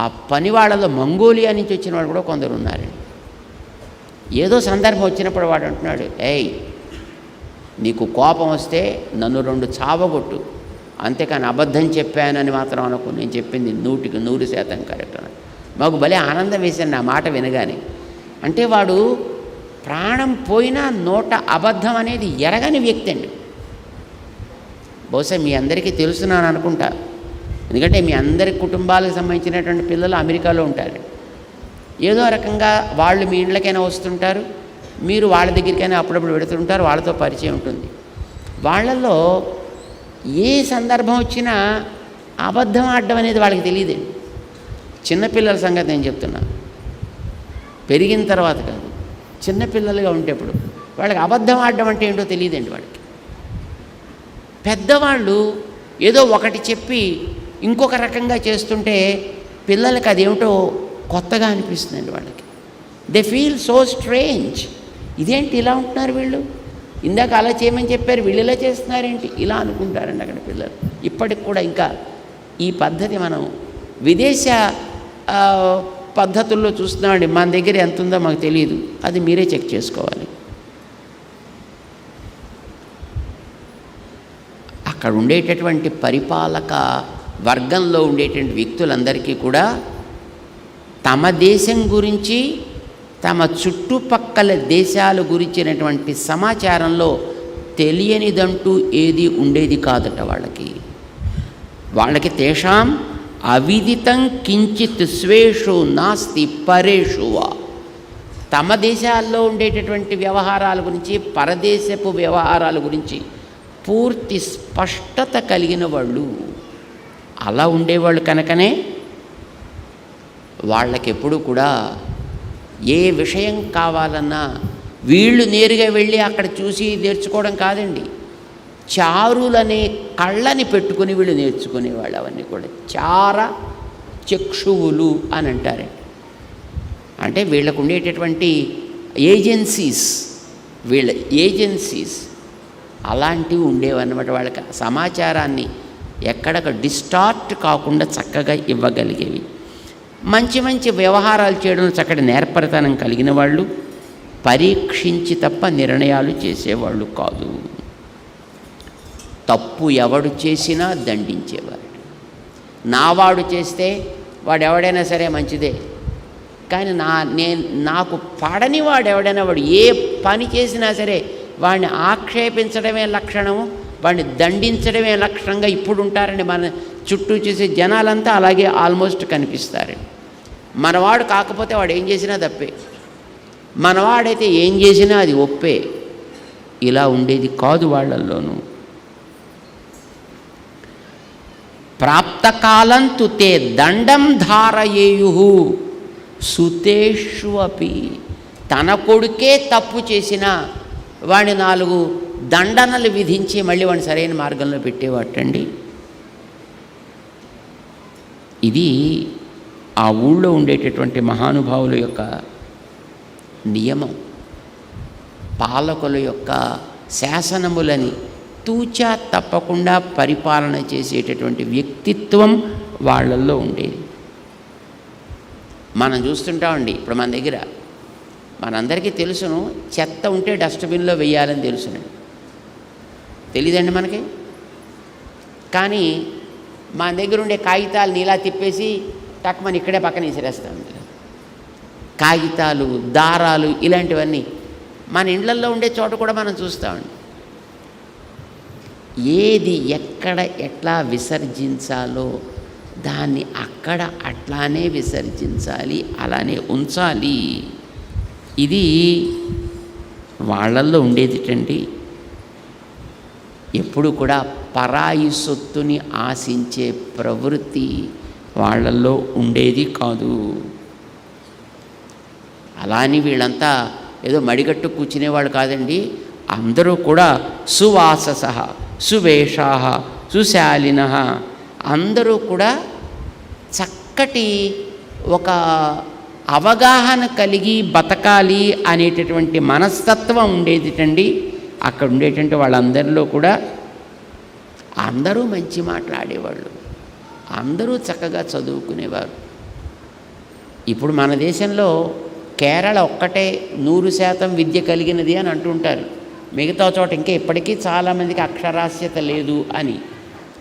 ఆ పనివాళ్ళలో మంగోలియా నుంచి వచ్చిన వాళ్ళు కూడా కొందరు ఉన్నారండి. ఏదో సందర్భం వచ్చినప్పుడు వాడు అంటున్నాడు, ఏయ్ నీకు కోపం వస్తే నన్ను 2 చావగొట్టు, అంతేకాని అబద్ధం చెప్పానని మాత్రం అనుకో, నేను చెప్పింది 100% కరెక్ట్ అని. మాకు భలే ఆనందం వేసింది ఆ మాట వినగానే. అంటే వాడు ప్రాణం పోయినా నోట అబద్ధం అనేది ఎరగని వ్యక్తి అండి. బహుశా మీ అందరికీ తెలుసున్నాను అనుకుంటా, ఎందుకంటే మీ అందరి కుటుంబాలకు సంబంధించినటువంటి పిల్లలు అమెరికాలో ఉంటారు. ఏదో రకంగా వాళ్ళు మీ ఇండ్లకైనా వస్తుంటారు, మీరు వాళ్ళ దగ్గరికైనా అప్పుడప్పుడు పెడుతుంటారు, వాళ్ళతో పరిచయం ఉంటుంది. వాళ్ళల్లో ఏ సందర్భం వచ్చినా అబద్ధం ఆడడం అనేది వాళ్ళకి తెలియదండి. చిన్నపిల్లల సంగతి నేను చెప్తున్నా, పెరిగిన తర్వాత కాదు, చిన్నపిల్లలుగా ఉండేప్పుడు వాళ్ళకి అబద్ధం ఆడడం అంటే ఏంటో తెలియదండి వాళ్ళకి. పెద్దవాళ్ళు ఏదో ఒకటి చెప్పి ఇంకొక రకంగా చేస్తుంటే పిల్లలకి అదేమిటో కొత్తగా అనిపిస్తుందండి వాళ్ళకి. They feel so strange. ఇదేంటి ఇలా ఉంటున్నారు వీళ్ళు, ఇందాక అలా చేయమని చెప్పారు వీళ్ళు ఇలా చేస్తున్నారేంటి, ఇలా అనుకుంటారండి అక్కడ పిల్లలు. ఇప్పటికి కూడా ఇంకా ఈ పద్ధతి మనం విదేశ పద్ధతుల్లో చూస్తున్నామండి. మన దగ్గర ఎంత ఉందో మాకు తెలియదు, అది మీరే చెక్ చేసుకోవాలి. అక్కడ ఉండేటటువంటి పరిపాలక వర్గంలో ఉండేటువంటి వ్యక్తులందరికీ కూడా తమ దేశం గురించి, తమ చుట్టుపక్కల దేశాల గురించినటువంటి సమాచారంలో తెలియనిదంటూ ఏది ఉండేది కాదట వాళ్ళకి తేషాం అవిదితం కించిత్ స్వేషు నాస్తి పరేషు వా. తమ దేశాల్లో ఉండేటటువంటి వ్యవహారాల గురించి, పరదేశపు వ్యవహారాల గురించి పూర్తి స్పష్టత కలిగిన వాళ్ళు. అలా ఉండేవాళ్ళు కనుకనే వాళ్ళకెప్పుడు కూడా ఏ విషయం కావాలన్నా వీళ్ళు నేరుగా వెళ్ళి అక్కడ చూసి నేర్చుకోవడం కాదండి, చారులనే కళ్ళని పెట్టుకుని వీళ్ళు నేర్చుకునేవాళ్ళు. అవన్నీ కూడా చార చక్షువులు అని అంటారండి. అంటే వీళ్ళకు ఉండేటటువంటి ఏజెన్సీస్ అలాంటివి ఉండేవన్నమాట. వాళ్ళకి సమాచారాన్ని ఎక్కడక డిస్టార్ట్ కాకుండా చక్కగా ఇవ్వగలిగేవి. మంచి మంచి వ్యవహారాలు చేయడం చక్కటి నేర్పరితనం కలిగిన వాళ్ళు, పరీక్షించి తప్ప నిర్ణయాలు చేసేవాళ్ళు కాదు. తప్పు ఎవడు చేసినా దండించేవాడు. నావాడు చేస్తే వాడు ఎవడైనా సరే మంచిదే, కానీ నాకు పడని వాడు ఎవడైనా, వాడు ఏ పని చేసినా సరే వాడిని ఆక్షేపించడమే లక్షణము, వాడిని దండించడమే లక్షణంగా ఇప్పుడు ఉంటారండి. మన చుట్టూ చూసే జనాలంతా అలాగే ఆల్మోస్ట్ కనిపిస్తారండి. మనవాడు కాకపోతే వాడు ఏం చేసినా తప్పే, మనవాడైతే ఏం చేసినా అది ఒప్పే. ఇలా ఉండేది కాదు వాళ్ళల్లోనూ. ప్రాప్తకాలంతు తే దండం ధారయేయు సుతేష్వపి. తన కొడుకే తప్పు చేసినా వాడిని 4 దండనలు విధించి మళ్ళీ వాడిని సరైన మార్గంలో పెట్టేవాటండి. ఇది ఆ ఊళ్ళో ఉండేటటువంటి మహానుభావుల యొక్క నియమం. పాలకుల యొక్క శాసనములని తూచా తప్పకుండా పరిపాలన చేసేటటువంటి వ్యక్తిత్వం వాళ్ళల్లో ఉండేది. మనం చూస్తుంటామండి, ఇప్పుడు మన దగ్గర మనందరికీ తెలుసును, చెత్త ఉంటే డస్ట్బిన్లో వెయ్యాలని తెలుసునండి. తెలీదండి మనకి. కానీ మన దగ్గర ఉండే కాగితాలు నీలా తిప్పేసి టక్మని ఇక్కడే పక్కన విసిరేస్తాం. కాగితాలు, దారాలు ఇలాంటివన్నీ మన ఇళ్లల్లో ఉండే చోట కూడా మనం చూస్తామండి. ఏది ఎక్కడ ఎట్లా విసర్జించాలో దాన్ని అక్కడ అట్లానే విసర్జించాలి, అలానే ఉంచాలి. ఇది వాళ్ళల్లో ఉండేదిటండి. ఎప్పుడు కూడా పరాయి సొత్తుని ఆశించే ప్రవృత్తి వాళ్ళల్లో ఉండేది కాదు. అలా అని వీళ్ళంతా ఏదో మడిగట్టు కూర్చునేవాళ్ళు కాదండి. అందరూ కూడా సువాసస, సువేషా, సుశాలిన, అందరూ కూడా చక్కటి ఒక అవగాహన కలిగి బతకాలి అనేటటువంటి మనస్తత్వం ఉండేదిటండి. అక్కడ ఉండేటువంటి వాళ్ళందరిలో కూడా అందరూ మంచి మాట్లాడేవాళ్ళు, అందరూ చక్కగా చదువుకునేవారు. ఇప్పుడు మన దేశంలో కేరళ ఒక్కటే 100% విద్య కలిగినది అని అంటుంటారు. మిగతా చోట ఇంకా ఇప్పటికీ చాలామందికి అక్షరాస్యత లేదు అని.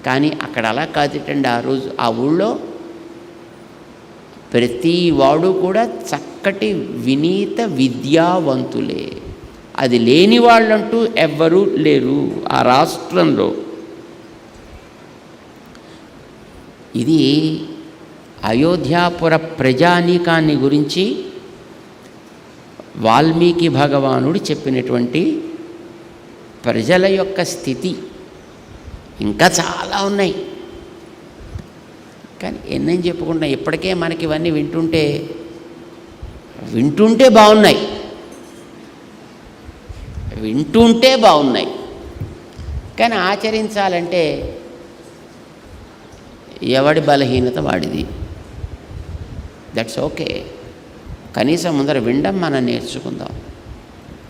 కానీ అక్కడ అలా కాదుటండి. ఆ రోజు ఆ ఊళ్ళో ప్రతి వాడు కూడా చక్కటి వినీత విద్యావంతులే. అది లేని వాళ్ళంటూ ఎవ్వరూ లేరు ఆ రాష్ట్రంలో. ఇది అయోధ్యాపుర ప్రజానీకాన్ని గురించి వాల్మీకి భగవానుడు చెప్పినటువంటి ప్రజల యొక్క స్థితి. ఇంకా చాలా ఉన్నాయి, కానీ ఎన్నని చెప్పుకుంటున్నా. ఇప్పటికే మనకి ఇవన్నీ వింటుంటే బాగున్నాయి, కానీ ఆచరించాలంటే ఎవడి బలహీనత వాడిది. That's okay. కనీసం ముందర వినడం మనం నేర్చుకుందాం.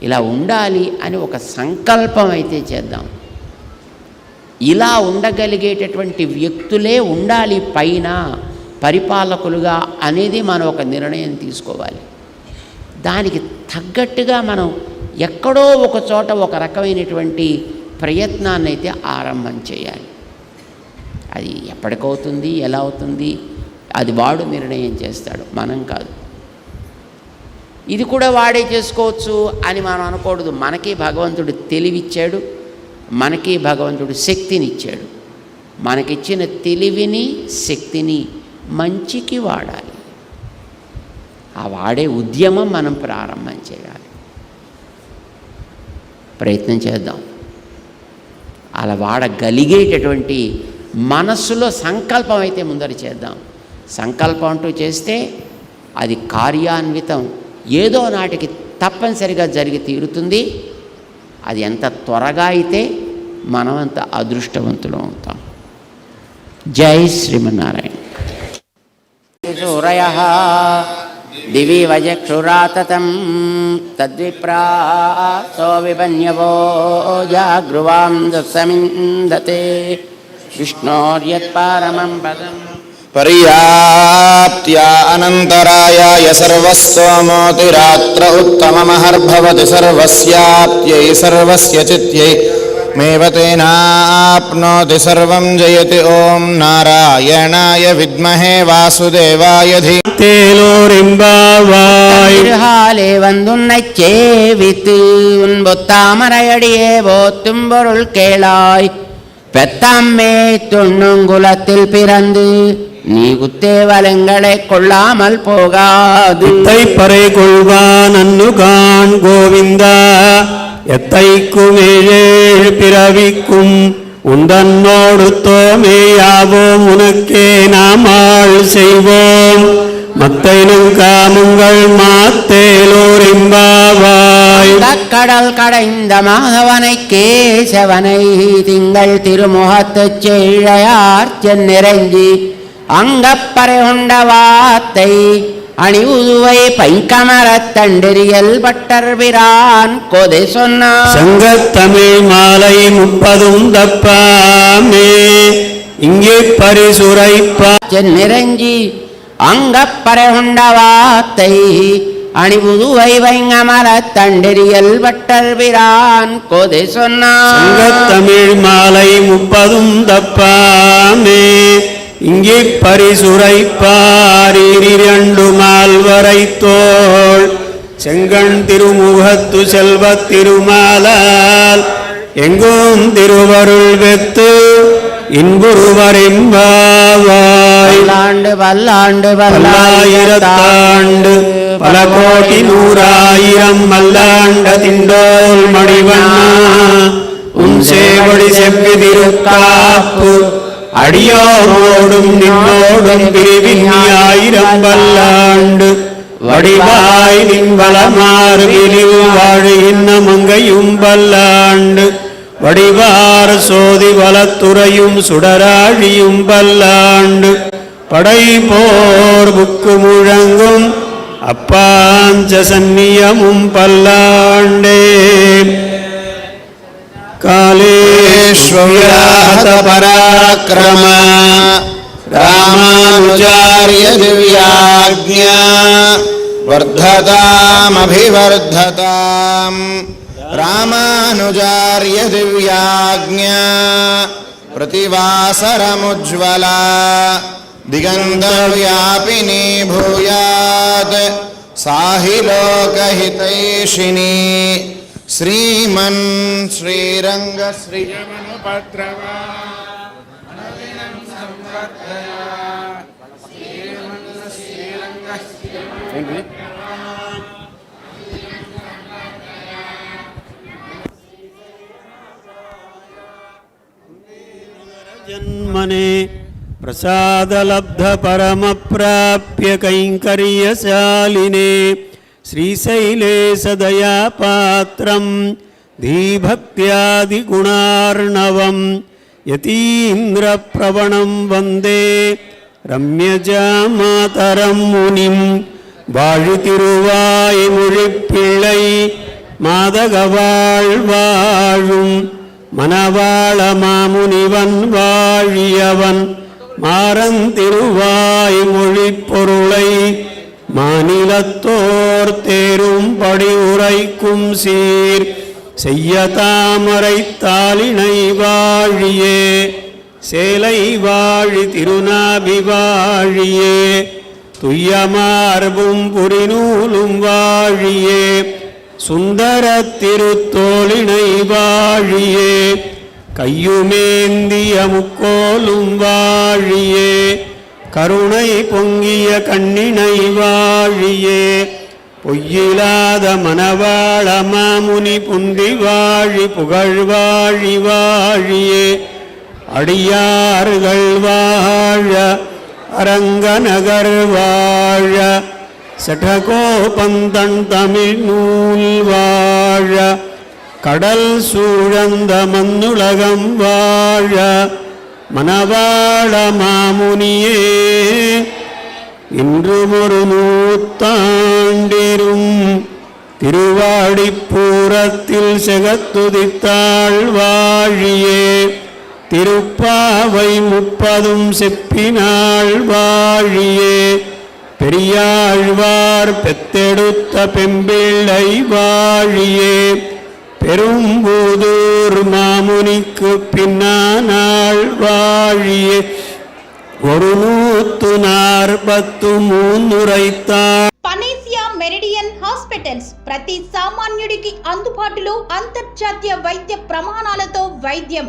ఇలా ఉండాలి అని ఒక సంకల్పం అయితే చేద్దాం. ఇలా ఉండగలిగేటటువంటి వ్యక్తులే ఉండాలి పైన. పరిపాలకులుగా అనేది మనం ఒక నిర్ణయం తీసుకోవాలి. దానికి తగ్గట్టుగా మనం ఎక్కడో ఒక చోట ఒక రకమైనటువంటి ప్రయత్నాన్ని అయితే ఆరంభం చేయాలి. అది ఎప్పటికవుతుంది, ఎలా అవుతుంది, అది వాడు నిర్ణయం చేస్తాడు, మనం కాదు. ఇది కూడా వాడే చేసుకోవచ్చు అని మనం అనకూడదు. మనకి భగవంతుడు తెలివిచ్చాడు, మనకి భగవంతుడు శక్తినిచ్చాడు. మనకిచ్చిన తెలివిని శక్తిని మంచికి వాడాలి. ఆ వాడే ఉద్యమం మనం ప్రారంభం చేయాలి. ప్రయత్నం చేద్దాం. అలా వాడగలిగేటటువంటి మనస్సులో సంకల్పం అయితే ముందర చేద్దాం. సంకల్పం అంటూ చేస్తే అది కార్యాన్వితం ఏదో నాటికి తప్పనిసరిగా జరిగి తీరుతుంది. అది ఎంత త్వరగా అయితే మనం అంత అదృష్టవంతులం అవుతాం. జై శ్రీమన్నారాయణ. సూరయః దివి వజక్షురాతతం తద్విప్రాసో విపన్యవో జాగృవాం దసమిందతే విష్ణోర్యత్పారమం పదం పర్యాప్త్యా అనంతరాయాయ సర్వస్వమోతిరాత్ర ఉత్తమమహర్భవతి సర్వస్యాప్త్యై సర్వస్య చిత్యై మేవతేనాప్నోతి సర్వం జయతి. ఓం నారాయణాయ విద్మహే వాసుదేవాయ ధీమహి வந்துன்னைச்சேவித்து உன்பொத்தாமரையடியே போத்தும் பொருள் கேளாய். பெத்தம்மே தொண்ணுங்குலத்தில் பிறந்து நீ குத்தேவலங்களை கொள்ளாமல் போகாது. பறை கொள்வான் அன்னுகான் கோவிந்தா எத்தைக்குமேழேழு பிறவிக்கும் உந்தன்னோடு தோமேயாவோம் உனக்கே நாம் ஆள் செய்வோம். மத்தைனும் காமுங்கள் மாத்தேலோரிம்பாவாய். கடல் கடைந்த மாதவனை கேசவனை திங்கள் திருமுகத்துச் செய்ழையார் சென்னிறைஞ்சி அங்கப்பறை உண்ட வாத்தை அணிவுதுவை பைங்கமரத் தண்டெறியல் பட்டர்பிரான் கொதை சொன்னார். சங்கத்தமிழ் மாலை 30 தப்பாமே இங்கே பரிசுரைப்பா சென்னிறைஞ்சி அங்கப்பறை உண்ட வாத்தை அணிவுதுவை பைங்கமரத் தண்டெறியல் பட்டர்பிரான் கொதை சொன்னார். சங்கத்தமிழ் மாலை 30 தப்பாமே இங்கே பரிசுரைப்பாரிரண்டு மால்வரை தோள் செங்கண் திருமுகத்து செல்வத் திருமாலால் எங்கும் திருவருள் வெத்து இன்புருவரெம்பாவாய். பல்லாண்டு பல்லாண்டு பல்லாயிரத்தாண்டு பல கோடி நூறாயிரம் மல்லாண்ட திண்டோல் மணிவண்ணா உன் சேவடி செவ்வி திருக்காப்பு அடியோடும் நின்னோடும் பிரிவின் 1000 பல்லாண்டு வடிவாய் நின் வளமார்பிலில் வாழுகின்ற மங்கையும் பல்லாண்டு வடிவார் சோதி வலத்துறையும் சுடராழியும் பல்லாண்டு படை போர் புக்கு முழங்கும் அப்பாஞ்ச சந்நியமும் பல்லாண்டே. காலேஷ்வவ்யாஹத பராக்ரம ராமானுஜார்ய திவ்யாக்ஞா வர்ததாமபிவர்ததாம். ராமானுஜார்ய திவ்யாக்ஞா பிரதிவாசரமுஜ்வலா திகந்தவ்யாபினி பூயாத் சாஹி லோகஹிதைஷினி. ஸ்ரீமன் ஸ்ரீரங்க ஸ்ரீமனுபத்ரவா அனதினம் சம்வர்தயா ஸ்ரீமன் ஸ்ரீரங்க ஜன்மனே பிரசாதலப்த பரமப்ராப்ய கைங்கரியசாலினே श्रीशैले सदया पात्रं धीभक्त्यादिगुणार्णवं यतीन्द्रप्रवणं वन्दे रम्यजामातरं मुनिं वाழிतिरुवाय्मொழிப்பிள்ளை மாதகவாழ்வாழும் மணவாள மாமுனிவன் வாழியவன் மாறன் திருவாய் மொழிப் பொருளை மாநிலத்தோர் தேரும்படி உரைக்கும் சீர் செய்ய தாமரை தாளினை வாழியே சேலை வாழி திருநாபி வாழியே துய்யமார்பும் புரிநூலும் வாழியே சுந்தர திருத்தோளினை வாழியே கையுமேந்திய முக்கோலும் வாழியே கருணை பொங்கிய கண்ணினை வாழியே பொய்யிலாத மணவாள மாமுனி புந்தி வாழி புகழ் வாழி வாழியே அடியார்கள் வாழ அரங்கநகர் வாழ சடகோபந்தன் தமிழ் நூல் வாழ கடல் சூழந்த மண்ணுலகம் வாழ மணவாள மாமுனியே இன்றும் ஒரு நூத்தாண்டிரும் திருவாடிப்பூரத்தில் செகத்துதித்தாள் வாழியே திருப்பாவை 30 செப்பினாள் வாழியே பெரியாழ்வார் பெத்தெடுத்த பெம்பிள்ளை வாழியே பெரும்புதூர் மாமுனிக்கு பின்னானாள் வாழியே 143 ఉరైతాள். పనేసియా మెరిడియన్ హాస్పిటల్స్ ప్రతి సామాన్యుడికి అందుబాటులో అంతర్జాతీయ వైద్య ప్రమాణాలతో వైద్యం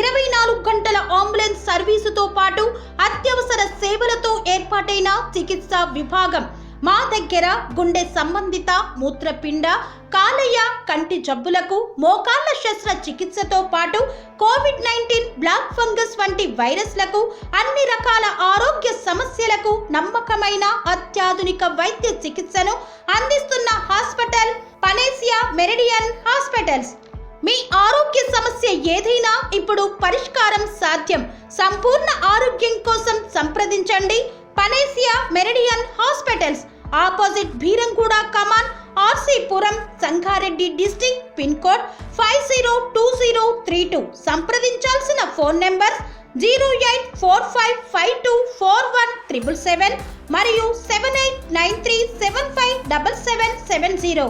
24 గంటల అంబులెన్స్ సర్వీసుతో పాటు అత్యవసర సేవలతో ఏర్పాటైన చికిత్సా విభాగం మా దగ్గర గుండె సంబంధిత మూత్రపిండ కాలేయ కంటి జబ్బులకు మోకాళ్ల శస్త్రచికిత్సతో పాటు కోవిడ్-19 బ్లాక్ ఫంగస్ వంటి వైరస్లకు అన్ని రకాల ఆరోగ్య సమస్యలకు నమ్మకమైన అత్యాధునిక వైద్య చికిత్సను అందిస్తున్న హాస్పిటల్ పనేసియా మెరిడియన్ హాస్పిటల్స్. మీ ఆరోగ్య సమస్య ఏదైనా ఇప్పుడు పరిష్కారం సాధ్యం. సంపూర్ణ ఆరోగ్యం కోసం సంప్రదించండి Panacea Meridian hospitals, opposite Bheeramguda Kaman, RC Puram, Sangareddy district, pin code 502032. సంప్రదించాల్సిన ఫోన్ నెంబర్ 0845524177 మరియు 7893757770.